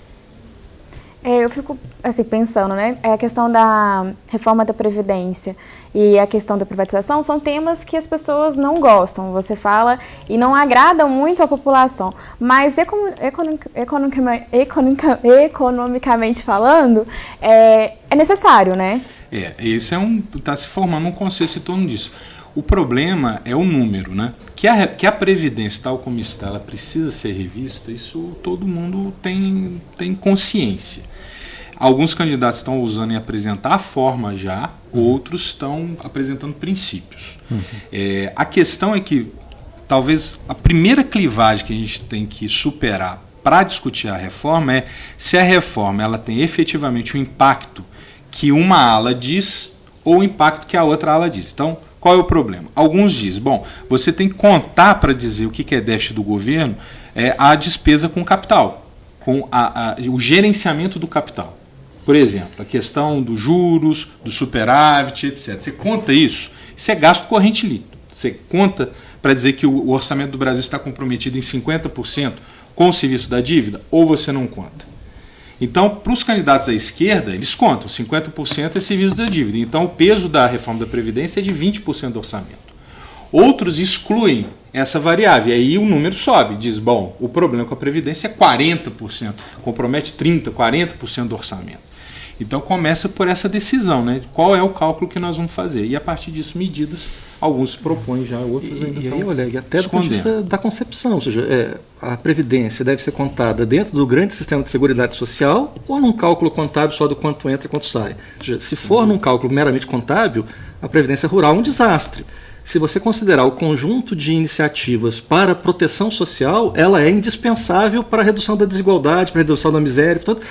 [SPEAKER 2] Eu fico assim, pensando, né? A questão da reforma da Previdência e a questão da privatização são temas que as pessoas não gostam, você fala, e não agradam muito a população. Mas economicamente falando, é necessário, né?
[SPEAKER 4] Esse está se formando um consenso em torno disso. O problema é o número, né? Que a Previdência, tal como está, ela precisa ser revista, isso todo mundo tem consciência. Alguns candidatos estão usando em apresentar a forma já, outros estão apresentando princípios. A questão é que talvez a primeira clivagem que a gente tem que superar para discutir a reforma é se a reforma ela tem efetivamente o impacto que uma ala diz ou o impacto que a outra ala diz. Então, qual é o problema? Alguns dizem, você tem que contar para dizer o que é déficit do governo a despesa com capital, com o gerenciamento do capital. Por exemplo, a questão dos juros, do superávit, etc. Você conta isso é gasto corrente líquido. Você conta para dizer que o orçamento do Brasil está comprometido em 50% com o serviço da dívida, ou você não conta? Então, para os candidatos à esquerda, eles contam, 50% é serviço da dívida. Então, o peso da reforma da Previdência é de 20% do orçamento. Outros excluem essa variável, e aí o número sobe, diz, o problema com a Previdência é 40%, compromete 30%, 40% do orçamento. Então, começa por essa decisão, né? Qual é o cálculo que nós vamos fazer? E, a partir disso, medidas, alguns propõem já, outros ainda estão
[SPEAKER 5] escondendo. Oleg, até do ponto de vista da concepção, ou seja, a Previdência deve ser contada dentro do grande sistema de seguridade social ou num cálculo contábil só do quanto entra e quanto sai? Ou seja, se for num cálculo meramente contábil, a Previdência Rural é um desastre. Se você considerar o conjunto de iniciativas para a proteção social, ela é indispensável para a redução da desigualdade, para a redução da miséria. Portanto,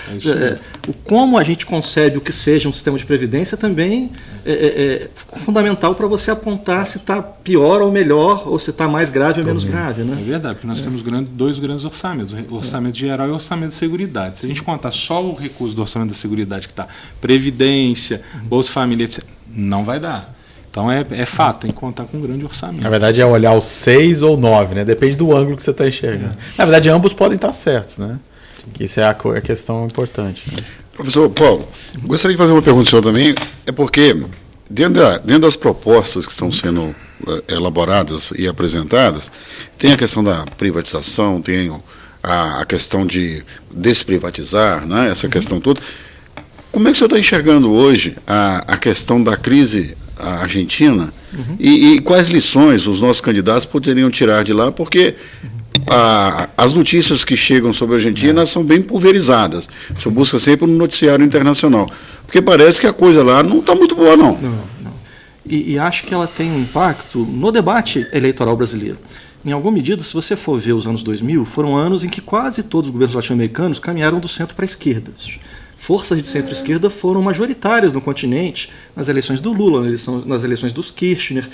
[SPEAKER 5] como a gente concebe o que seja um sistema de previdência também é fundamental para você apontar se está pior ou melhor, ou se está mais grave ou menos grave. Né?
[SPEAKER 4] É verdade, porque nós temos dois grandes orçamentos, o orçamento geral e o orçamento de seguridade. Se a gente contar só o recurso do orçamento da seguridade, que está Previdência, Bolsa Família, etc., não vai dar. Então é fato, tem que contar com um grande orçamento.
[SPEAKER 6] Na verdade é olhar os 6 ou 9, né? Depende do ângulo que você está enxergando. Na verdade ambos podem estar certos, né? Que isso é a questão importante. Né?
[SPEAKER 3] Professor Paulo, gostaria de fazer uma pergunta ao senhor também, é porque dentro das propostas que estão sendo elaboradas e apresentadas, tem a questão da privatização, tem a questão de desprivatizar, né? Essa questão toda. Como é que o senhor está enxergando hoje a questão da crise argentina e quais lições os nossos candidatos poderiam tirar de lá, porque as notícias que chegam sobre a Argentina são bem pulverizadas. Você busca sempre no noticiário internacional, porque parece que a coisa lá não está muito boa, não.
[SPEAKER 5] Não. E acho que ela tem um impacto no debate eleitoral brasileiro. Em alguma medida, se você for ver os anos 2000, foram anos em que quase todos os governos latino-americanos caminharam do centro para a esquerda. Forças de centro-esquerda foram majoritárias no continente, nas eleições do Lula, nas eleições dos Kirchner.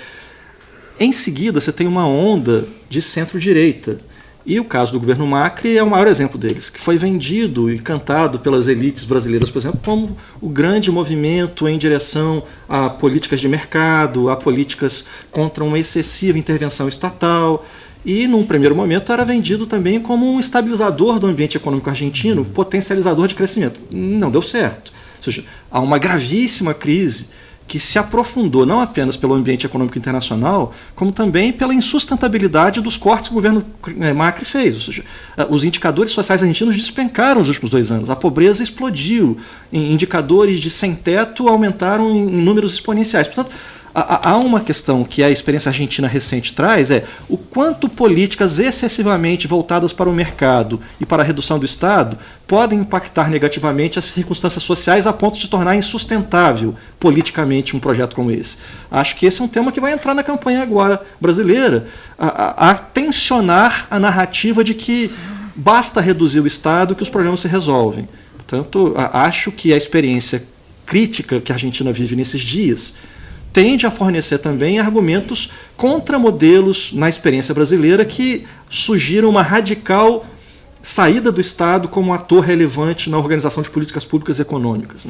[SPEAKER 5] Em seguida, você tem uma onda de centro-direita. E o caso do governo Macri é o maior exemplo deles, que foi vendido e cantado pelas elites brasileiras, por exemplo, como o grande movimento em direção a políticas de mercado, a políticas contra uma excessiva intervenção estatal. E, num primeiro momento, era vendido também como um estabilizador do ambiente econômico argentino, potencializador de crescimento. Não deu certo. Ou seja, há uma gravíssima crise que se aprofundou não apenas pelo ambiente econômico internacional, como também pela insustentabilidade dos cortes que o governo Macri fez. Ou seja, os indicadores sociais argentinos despencaram nos últimos 2 anos. A pobreza explodiu. Indicadores de sem-teto aumentaram em números exponenciais. Portanto, há uma questão que a experiência argentina recente traz, o quanto políticas excessivamente voltadas para o mercado e para a redução do Estado podem impactar negativamente as circunstâncias sociais a ponto de tornar insustentável politicamente um projeto como esse. Acho que esse é um tema que vai entrar na campanha agora brasileira, a tensionar a narrativa de que basta reduzir o Estado que os problemas se resolvem. Portanto, acho que a experiência crítica que a Argentina vive nesses dias tende a fornecer também argumentos contra modelos na experiência brasileira que sugiram uma radical saída do Estado como ator relevante na organização de políticas públicas e econômicas.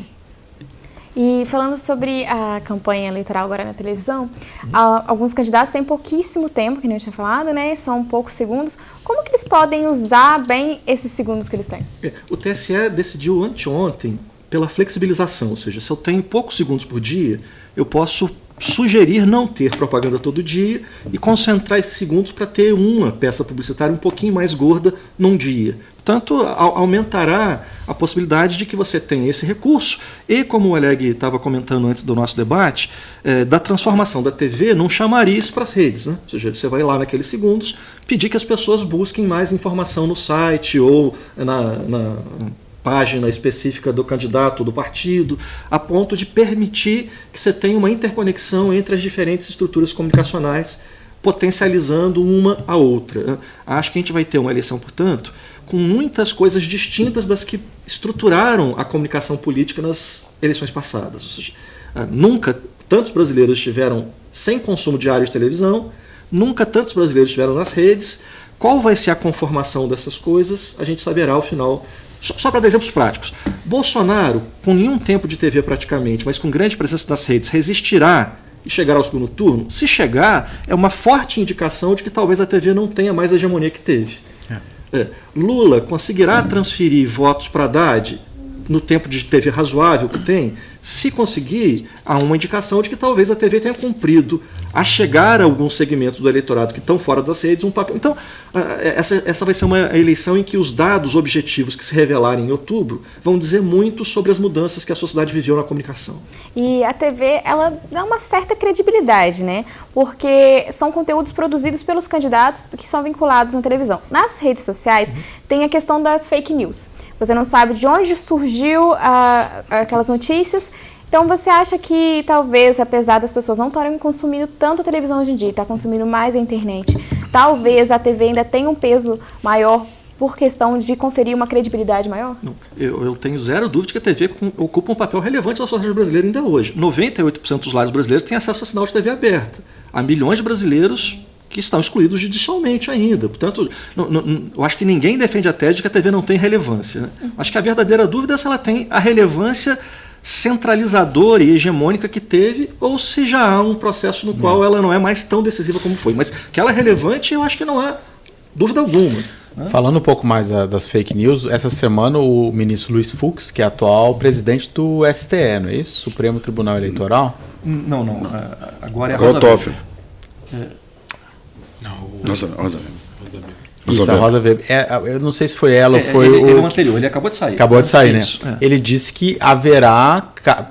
[SPEAKER 2] E falando sobre a campanha eleitoral agora na televisão, alguns candidatos têm pouquíssimo tempo, que nem eu tinha falado, né? São poucos segundos. Como que eles podem usar bem esses segundos que eles têm?
[SPEAKER 5] O TSE decidiu anteontem pela flexibilização, ou seja, se eu tenho poucos segundos por dia, eu posso sugerir não ter propaganda todo dia e concentrar esses segundos para ter uma peça publicitária um pouquinho mais gorda num dia. Portanto, aumentará a possibilidade de que você tenha esse recurso e, como o Oleg estava comentando antes do nosso debate, da transformação da TV num chamariz para as redes. Né? Ou seja, você vai lá naqueles segundos pedir que as pessoas busquem mais informação no site ou na página específica do candidato, do partido, a ponto de permitir que você tenha uma interconexão entre as diferentes estruturas comunicacionais, potencializando uma a outra. Acho que a gente vai ter uma eleição, portanto, com muitas coisas distintas das que estruturaram a comunicação política nas eleições passadas. Ou seja, nunca tantos brasileiros estiveram sem consumo diário de televisão, nunca tantos brasileiros estiveram nas redes. Qual vai ser a conformação dessas coisas, a gente saberá ao final. Só para dar exemplos práticos. Bolsonaro, com nenhum tempo de TV praticamente, mas com grande presença nas redes, resistirá e chegará ao segundo turno? Se chegar, é uma forte indicação de que talvez a TV não tenha mais a hegemonia que teve. Lula conseguirá transferir votos para Haddad no tempo de TV razoável que tem? Se conseguir, há uma indicação de que talvez a TV tenha cumprido a chegar a alguns segmentos do eleitorado que estão fora das redes um papel. Então, essa vai ser uma eleição em que os dados objetivos que se revelarem em outubro vão dizer muito sobre as mudanças que a sociedade viveu na comunicação.
[SPEAKER 2] E a TV, ela dá uma certa credibilidade, né? Porque são conteúdos produzidos pelos candidatos que são vinculados na televisão. Nas redes sociais, tem a questão das fake news. Você não sabe de onde surgiu aquelas notícias. Então você acha que talvez, apesar das pessoas não estarem consumindo tanto a televisão hoje em dia, está consumindo mais a internet, talvez a TV ainda tenha um peso maior por questão de conferir uma credibilidade maior?
[SPEAKER 5] Não, eu tenho zero dúvida que a TV ocupa um papel relevante na sociedade brasileira ainda hoje. 98% dos lares brasileiros têm acesso a sinal de TV aberta. Há milhões de brasileiros que estão excluídos judicialmente ainda. Portanto, eu acho que ninguém defende a tese de que a TV não tem relevância. Né? Acho que a verdadeira dúvida é se ela tem a relevância centralizadora e hegemônica que teve, ou se já há um processo no qual ela não é mais tão decisiva como foi. Mas que ela é relevante, eu acho que não há dúvida alguma.
[SPEAKER 6] Falando um pouco mais das fake news, essa semana o ministro Luiz Fux, que é atual presidente do STE, não é isso? Supremo Tribunal Eleitoral?
[SPEAKER 5] Não. Agora é a
[SPEAKER 3] Rosa Weber.
[SPEAKER 6] Isso, a Rosa Weber. Eu não sei se foi ela ou foi
[SPEAKER 5] ele o anterior, ele acabou de sair.
[SPEAKER 6] Acabou de sair,
[SPEAKER 5] Isso,
[SPEAKER 6] né? Ele disse que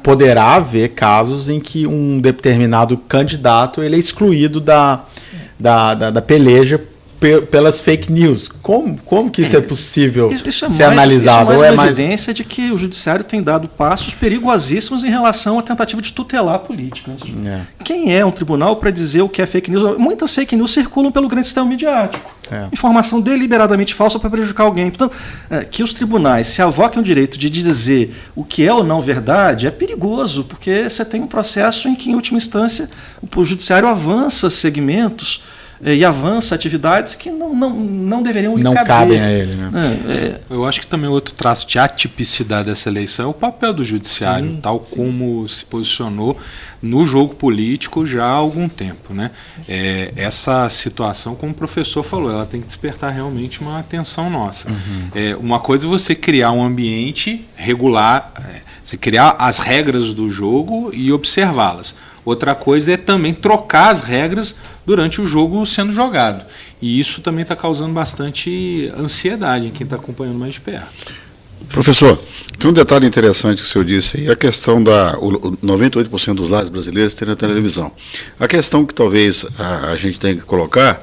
[SPEAKER 6] poderá haver casos em que um determinado candidato ele é excluído da peleja pelas fake news. Como que isso é possível ser analisado?
[SPEAKER 5] Isso é mais uma evidência de que o judiciário tem dado passos perigosíssimos em relação à tentativa de tutelar a política. Quem é um tribunal para dizer o que é fake news? Muitas fake news circulam pelo grande sistema midiático. Informação deliberadamente falsa para prejudicar alguém. Portanto, que os tribunais se avoquem o direito de dizer o que é ou não verdade é perigoso, porque você tem um processo em que, em última instância, o judiciário avança segmentos e avança atividades que não deveriam lhe caber.
[SPEAKER 6] Cabem a ele, né?
[SPEAKER 4] Eu acho que também outro traço de atipicidade dessa eleição é o papel do judiciário, como se posicionou no jogo político já há algum tempo, né? Essa situação, como o professor falou, ela tem que despertar realmente uma atenção nossa. Uma coisa é você criar um ambiente regular, você criar as regras do jogo e observá-las. Outra coisa é também trocar as regras durante o jogo sendo jogado. E isso também está causando bastante ansiedade em quem está acompanhando mais de perto.
[SPEAKER 3] Professor, tem um detalhe interessante que o senhor disse aí, a questão da 98% dos lares brasileiros terem televisão. A questão que talvez a gente tenha que colocar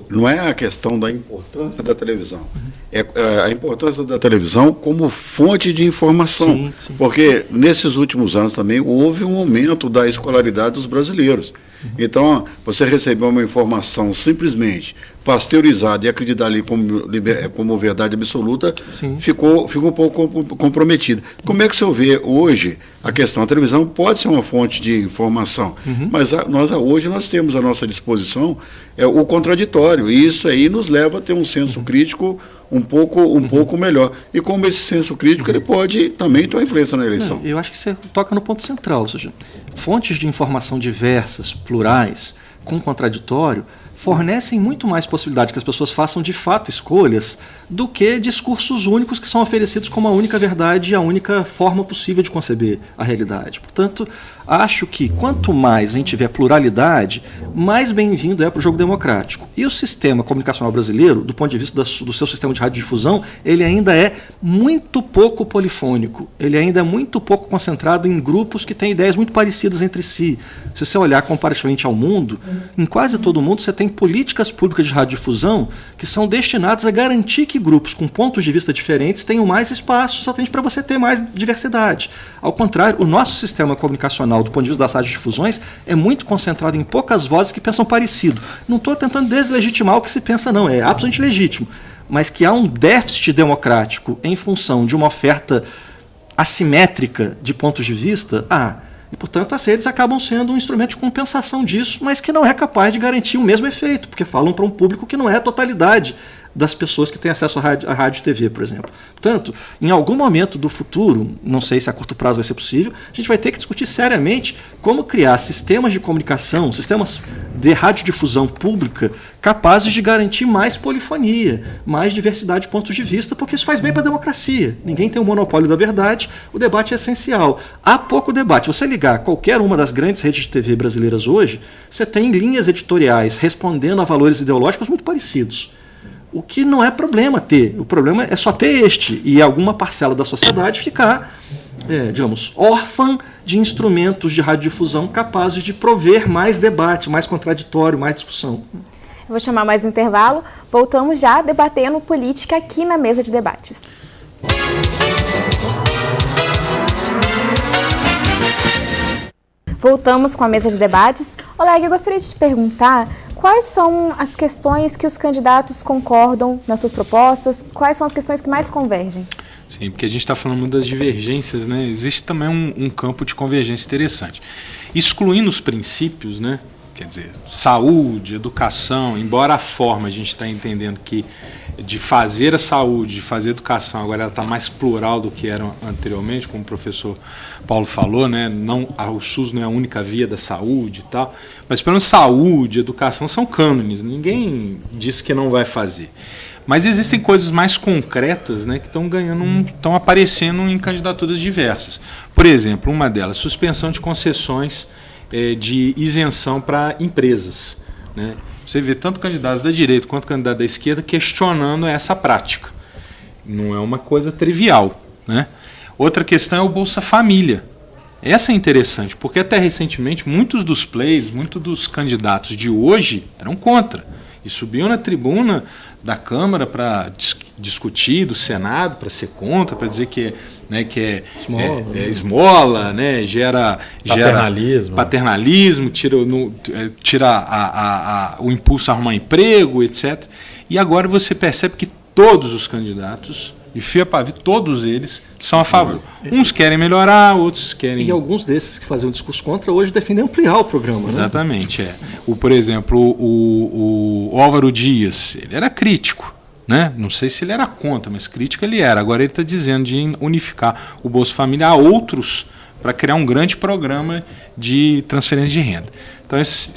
[SPEAKER 3] não é a questão da importância da televisão, é a importância da televisão como fonte de informação, porque nesses últimos anos também houve um aumento da escolaridade dos brasileiros. Então, você receber uma informação simplesmente pasteurizada e acreditar ali como verdade absoluta, fica um pouco comprometida. Como é que o senhor vê hoje a questão? A televisão pode ser uma fonte de informação, mas hoje nós temos à nossa disposição o contraditório, e isso aí nos leva a ter um senso crítico um pouco melhor. E como esse senso crítico, ele pode também ter uma influência na eleição.
[SPEAKER 5] Eu acho que você toca no ponto central, ou seja, fontes de informação diversas, plurais, com contraditório, fornecem muito mais possibilidade que as pessoas façam de fato escolhas do que discursos únicos que são oferecidos como a única verdade e a única forma possível de conceber a realidade. Portanto, acho que quanto mais a gente tiver pluralidade, mais bem-vindo é para o jogo democrático. E o sistema comunicacional brasileiro, do ponto de vista do seu sistema de radiodifusão, ele ainda é muito pouco polifônico, ele ainda é muito pouco concentrado em grupos que têm ideias muito parecidas entre si. Se você olhar comparativamente ao mundo, em quase todo o mundo você tem políticas públicas de radiodifusão que são destinadas a garantir que grupos com pontos de vista diferentes tenham mais espaço, exatamente para você ter mais diversidade. Ao contrário, o nosso sistema comunicacional, do ponto de vista das radiodifusões, é muito concentrado em poucas vozes que pensam parecido. Não estou tentando deslegitimar o que se pensa, não, é absolutamente legítimo. Mas que há um déficit democrático em função de uma oferta assimétrica de pontos de vista, e, portanto, as redes acabam sendo um instrumento de compensação disso, mas que não é capaz de garantir o mesmo efeito, porque falam para um público que não é a totalidade das pessoas que têm acesso à rádio e TV, por exemplo. Portanto, em algum momento do futuro, não sei se a curto prazo vai ser possível, a gente vai ter que discutir seriamente como criar sistemas de comunicação, sistemas de radiodifusão pública capazes de garantir mais polifonia, mais diversidade de pontos de vista, porque isso faz bem para a democracia. Ninguém tem o monopólio da verdade, o debate é essencial. Há pouco debate. Você ligar qualquer uma das grandes redes de TV brasileiras hoje, você tem linhas editoriais respondendo a valores ideológicos muito parecidos. O que não é problema ter. O problema é só ter este e alguma parcela da sociedade ficar, digamos, órfã de instrumentos de radiodifusão capazes de prover mais debate, mais contraditório, mais discussão.
[SPEAKER 2] Eu vou chamar mais um intervalo. Voltamos já debatendo política aqui na mesa de debates. Voltamos com a mesa de debates. Oleg, eu gostaria de te perguntar quais são as questões que os candidatos concordam nas suas propostas, quais são as questões que mais convergem?
[SPEAKER 4] Sim, porque a gente está falando muito das divergências, né? Existe também um campo de convergência interessante. Excluindo os princípios, né? Quer dizer, saúde, educação, embora a forma a gente está entendendo que de fazer a saúde, de fazer a educação, agora ela está mais plural do que era anteriormente, como o professor Paulo falou, né? O SUS não é a única via da saúde e tal, mas pelo menos saúde, educação são cânones, ninguém disse que não vai fazer. Mas existem coisas mais concretas, né, que estão aparecendo em candidaturas diversas. Por exemplo, uma delas, suspensão de concessões de isenção para empresas, né? Você vê tanto candidatos da direita quanto candidatos da esquerda questionando essa prática. Não é uma coisa trivial, né? Outra questão é o Bolsa Família. Essa é interessante, porque até recentemente muitos dos players, muitos dos candidatos de hoje eram contra. E subiam na tribuna da Câmara para discutir, do Senado para ser contra, para dizer que é esmola, né? gera paternalismo, tira o impulso a arrumar emprego, etc. E agora você percebe que todos os candidatos, de fio a pavio, todos eles são a favor. Uns querem melhorar, outros querem...
[SPEAKER 5] E alguns desses que faziam discurso contra hoje defendem ampliar o programa.
[SPEAKER 4] Exatamente, né? Por exemplo, o Álvaro Dias, ele era crítico, né? Não sei se ele era contra, mas crítico ele era. Agora ele está dizendo de unificar o Bolsa Família a outros para criar um grande programa de transferência de renda. Então, esses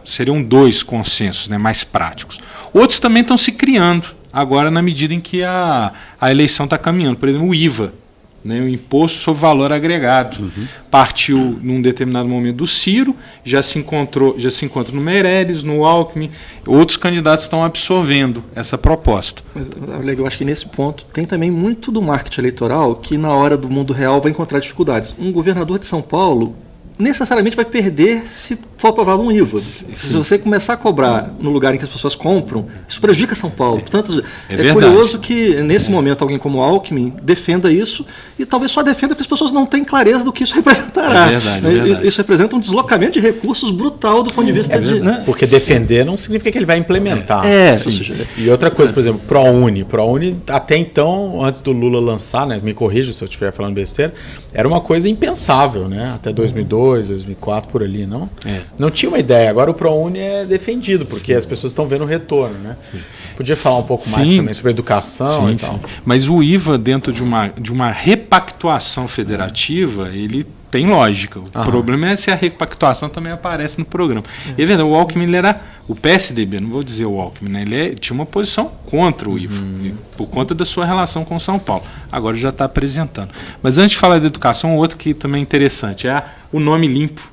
[SPEAKER 4] seriam dois consensos, né, mais práticos. Outros também estão se criando agora na medida em que a eleição está caminhando. Por exemplo, o IVA, né, o Imposto sobre Valor Agregado. Partiu num determinado momento do Ciro, já se encontra no Meirelles, no Alckmin. Outros candidatos estão absorvendo essa proposta.
[SPEAKER 5] Mas, eu acho que nesse ponto tem também muito do marketing eleitoral que na hora do mundo real vai encontrar dificuldades. Um governador de São Paulo necessariamente vai perder se for aprovado um IVA. Se você começar a cobrar no lugar em que as pessoas compram, isso prejudica São Paulo. Portanto, é curioso que, nesse momento, alguém como Alckmin defenda isso e talvez só defenda porque as pessoas não têm clareza do que isso representará.
[SPEAKER 4] É verdade.
[SPEAKER 5] Isso representa um deslocamento de recursos brutal do ponto de vista de... Né?
[SPEAKER 6] Porque defender não significa que ele vai implementar.
[SPEAKER 5] Ou seja,
[SPEAKER 6] e outra coisa, por exemplo, ProUni. ProUni, até então, antes do Lula lançar, né, me corrija se eu estiver falando besteira, era uma coisa impensável, né? Até 2002, 2004, por ali, não? Não tinha uma ideia. Agora o ProUni é defendido, porque as pessoas estão vendo o retorno, né? Podia falar um pouco mais também sobre educação e tal.
[SPEAKER 4] Mas o IVA, dentro de uma repactuação federativa, ele tem lógica. O problema é se a repactuação também aparece no programa. E é verdade, o Alckmin ele era o PSDB, não vou dizer o Alckmin, né? Ele tinha uma posição contra o IVA, por conta da sua relação com São Paulo. Agora já está apresentando. Mas antes de falar da educação, outro que também é interessante é o nome limpo.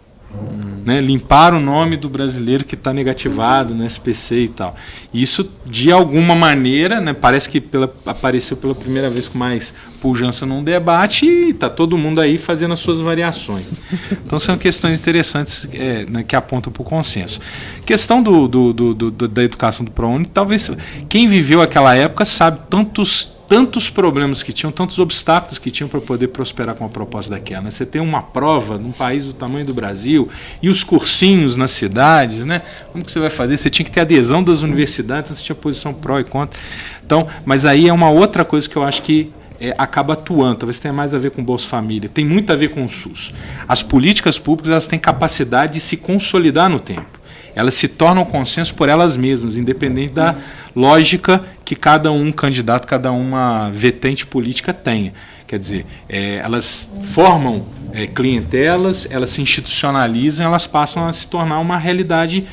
[SPEAKER 4] Né? Limpar o nome do brasileiro que está negativado no SPC e tal. Isso, de alguma maneira, né, parece que apareceu pela primeira vez com mais pujança num debate e está todo mundo aí fazendo as suas variações. Então são questões interessantes né, que apontam para o consenso. Questão da educação do ProUni, talvez quem viveu aquela época sabe tantos problemas que tinham, tantos obstáculos que tinham para poder prosperar com uma proposta daquela. Né? Você tem uma prova num país do tamanho do Brasil e os cursinhos nas cidades, né? Como que você vai fazer? Você tinha que ter adesão das universidades, você tinha posição pró e contra. Então, mas aí é uma outra coisa que eu acho que acaba atuando, talvez tenha mais a ver com o Bolsa Família, tem muito a ver com o SUS. As políticas públicas elas têm capacidade de se consolidar no tempo. Elas se tornam consenso por elas mesmas, independente da lógica que cada um candidato, cada uma vertente política tenha. Quer dizer, elas formam clientelas, elas se institucionalizam, elas passam a se tornar uma realidade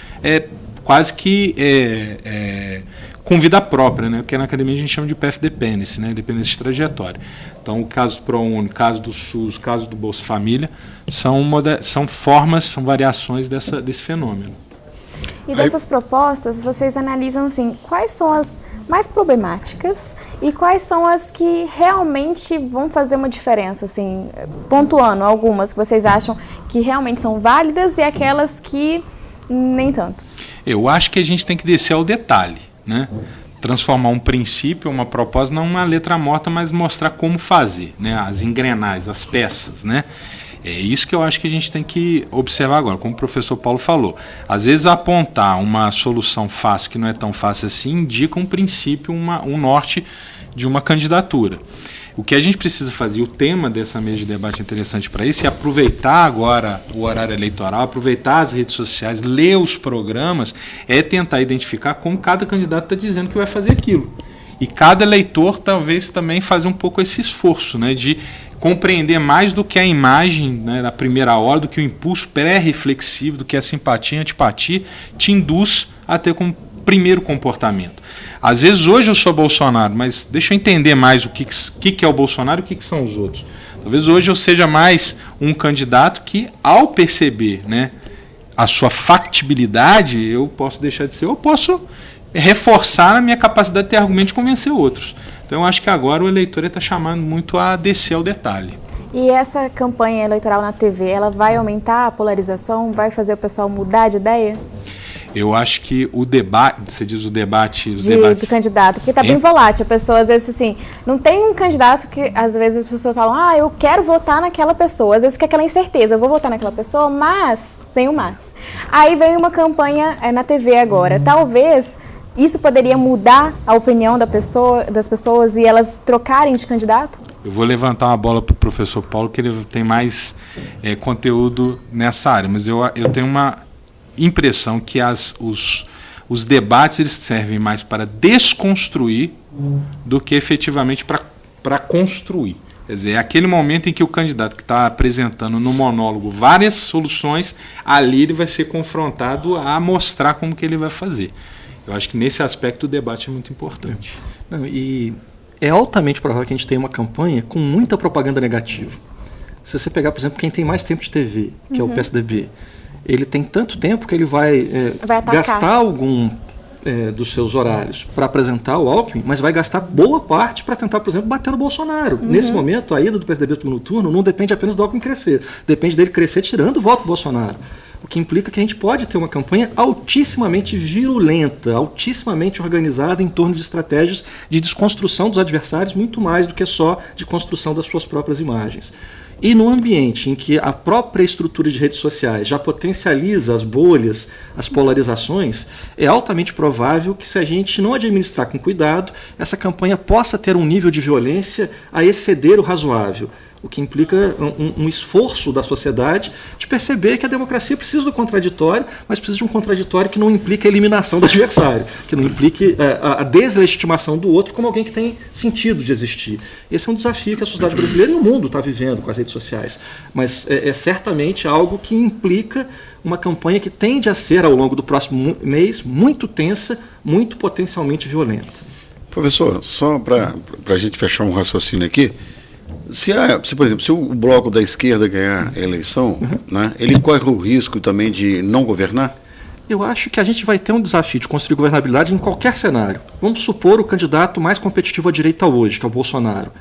[SPEAKER 4] quase que com vida própria, né? Que na academia a gente chama de path dependence, né? Dependência de trajetória. Então, o caso do ProUni, o caso do SUS, o caso do Bolsa Família, são formas, são variações desse fenômeno.
[SPEAKER 2] E dessas propostas, vocês analisam assim, quais são as mais problemáticas e quais são as que realmente vão fazer uma diferença, assim, pontuando algumas que vocês acham que realmente são válidas e aquelas que nem tanto.
[SPEAKER 4] Eu acho que a gente tem que descer ao detalhe, né? Transformar um princípio, uma proposta, não uma letra morta, mas mostrar como fazer, né? As engrenagens, as peças, né? É isso que eu acho que a gente tem que observar agora, como o professor Paulo falou. Às vezes apontar uma solução fácil, que não é tão fácil assim, indica um princípio, um norte de uma candidatura. O que a gente precisa fazer, o tema dessa mesa de debate interessante para isso, é aproveitar agora o horário eleitoral, aproveitar as redes sociais, ler os programas, é tentar identificar como cada candidato está dizendo que vai fazer aquilo. E cada eleitor talvez também fazer um pouco esse esforço, né, de compreender mais do que a imagem, né, da primeira hora, do que o impulso pré-reflexivo, do que a simpatia e antipatia te induz a ter como primeiro comportamento. Às vezes hoje eu sou Bolsonaro, mas deixa eu entender mais o que é o Bolsonaro e o que são os outros. Talvez hoje eu seja mais um candidato que, ao perceber, né, a sua factibilidade, eu posso deixar de ser, eu posso reforçar a minha capacidade de ter argumento de convencer outros. Então eu acho que agora o eleitor está chamando muito a descer ao detalhe.
[SPEAKER 2] E essa campanha eleitoral na TV, ela vai aumentar a polarização? Vai fazer o pessoal mudar de ideia?
[SPEAKER 4] Eu acho que o debate, você diz o debate... Os
[SPEAKER 2] debates do candidato, porque está bem volátil. A pessoa, às vezes, assim, não tem um candidato que, às vezes, as pessoas falam, eu quero votar naquela pessoa. Às vezes fica aquela incerteza, eu vou votar naquela pessoa, mas, tem um mas. Aí vem uma campanha na TV agora. Talvez isso poderia mudar a opinião das pessoas e elas trocarem de candidato?
[SPEAKER 4] Eu vou levantar uma bola para o professor Paulo, que ele tem mais conteúdo nessa área, mas eu tenho uma impressão que os debates eles servem mais para desconstruir do que efetivamente para construir. Quer dizer, é aquele momento em que o candidato que está apresentando no monólogo várias soluções, ali ele vai ser confrontado a mostrar como que ele vai fazer. Eu acho que nesse aspecto o debate é muito importante.
[SPEAKER 5] Não, e é altamente provável que a gente tenha uma campanha com muita propaganda negativa. Se você pegar, por exemplo, quem tem mais tempo de TV, que é o PSDB, ele tem tanto tempo que ele vai gastar algum dos seus horários para apresentar o Alckmin, mas vai gastar boa parte para tentar, por exemplo, bater no Bolsonaro. Nesse momento, a ida do PSDB para o segundo turno não depende apenas do Alckmin crescer, depende dele crescer tirando o voto do Bolsonaro. o que implica que a gente pode ter uma campanha altissimamente virulenta, altissimamente organizada em torno de estratégias de desconstrução dos adversários, muito mais do que só de construção das suas próprias imagens. E no ambiente em que a própria estrutura de redes sociais já potencializa as bolhas, as polarizações, é altamente provável que, se a gente não administrar com cuidado, essa campanha possa ter um nível de violência a exceder o razoável, o que implica um esforço da sociedade de perceber que a democracia precisa do contraditório, mas precisa de um contraditório que não implique a eliminação do adversário, que não implique a deslegitimação do outro como alguém que tem sentido de existir. Esse é um desafio que a sociedade brasileira e o mundo está vivendo com as redes sociais, mas é certamente algo que implica uma campanha que tende a ser, ao longo do próximo mês, muito tensa, muito potencialmente violenta.
[SPEAKER 3] Professor, só para a gente fechar um raciocínio aqui, por exemplo, se o bloco da esquerda ganhar a eleição, né, ele corre o risco também de não governar?
[SPEAKER 5] Eu acho que a gente vai ter um desafio de construir governabilidade em qualquer cenário. Vamos supor o candidato mais competitivo à direita hoje, que é o Bolsonaro.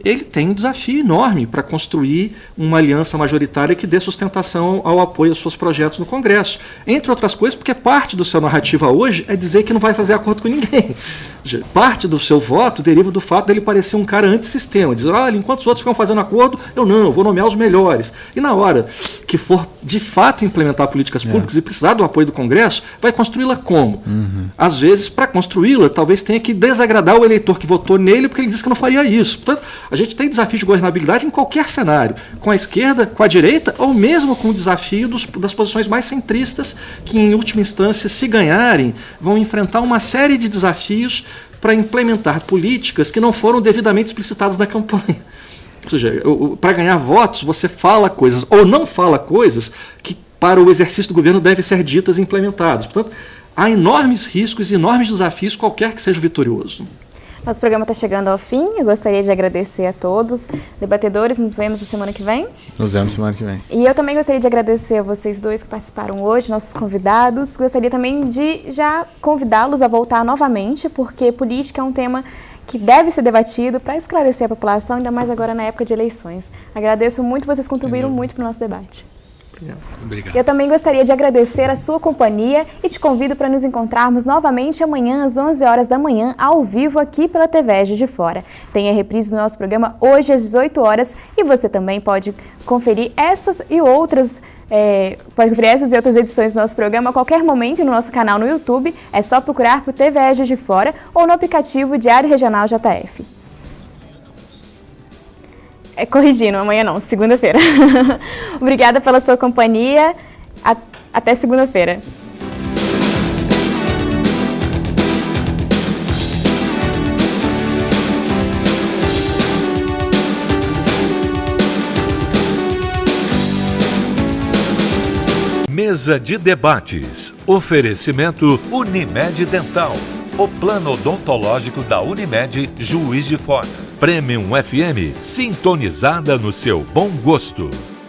[SPEAKER 5] Ele tem um desafio enorme para construir uma aliança majoritária que dê sustentação ao apoio aos seus projetos no Congresso. Entre outras coisas, porque parte da sua narrativa hoje é dizer que não vai fazer acordo com ninguém. Parte do seu voto deriva do fato dele parecer um cara antissistema, dizer, olha, enquanto os outros ficam fazendo acordo, eu vou nomear os melhores. E na hora que for de fato implementar políticas públicas e precisar do apoio do Congresso, vai construí-la como? Às vezes, para construí-la, talvez tenha que desagradar o eleitor que votou nele porque ele disse que não faria isso. Portanto, a gente tem desafio de governabilidade em qualquer cenário, com a esquerda, com a direita, ou mesmo com o desafio das posições mais centristas, que em última instância, se ganharem, vão enfrentar uma série de desafios para implementar políticas que não foram devidamente explicitadas na campanha. Ou seja, para ganhar votos, você fala coisas ou não fala coisas que para o exercício do governo devem ser ditas e implementadas. Portanto, há enormes riscos e enormes desafios, qualquer que seja vitorioso.
[SPEAKER 2] Nosso programa está chegando ao fim. Eu gostaria de agradecer a todos. Debatedores, nos vemos na semana que vem.
[SPEAKER 6] Nos vemos semana que vem.
[SPEAKER 2] E eu também gostaria de agradecer a vocês dois que participaram hoje, nossos convidados. Gostaria também de já convidá-los a voltar novamente, porque política é um tema que deve ser debatido para esclarecer a população, ainda mais agora na época de eleições. Agradeço muito, vocês contribuíram muito para o nosso debate.
[SPEAKER 4] Obrigado.
[SPEAKER 2] Eu também gostaria de agradecer a sua companhia e te convido para nos encontrarmos novamente amanhã às 11 horas da manhã, ao vivo aqui pela TV Juiz de Fora. Tem a reprise do nosso programa hoje às 18 horas e você também pode conferir essas e outras edições do nosso programa a qualquer momento no nosso canal no YouTube. É só procurar por TV Juiz de Fora ou no aplicativo Diário Regional JF. Corrigindo, amanhã não, segunda-feira. Obrigada pela sua companhia. Até segunda-feira.
[SPEAKER 1] Mesa de debates. Oferecimento Unimed Dental. O plano odontológico da Unimed Juiz de Fora. Premium FM, sintonizada no seu bom gosto.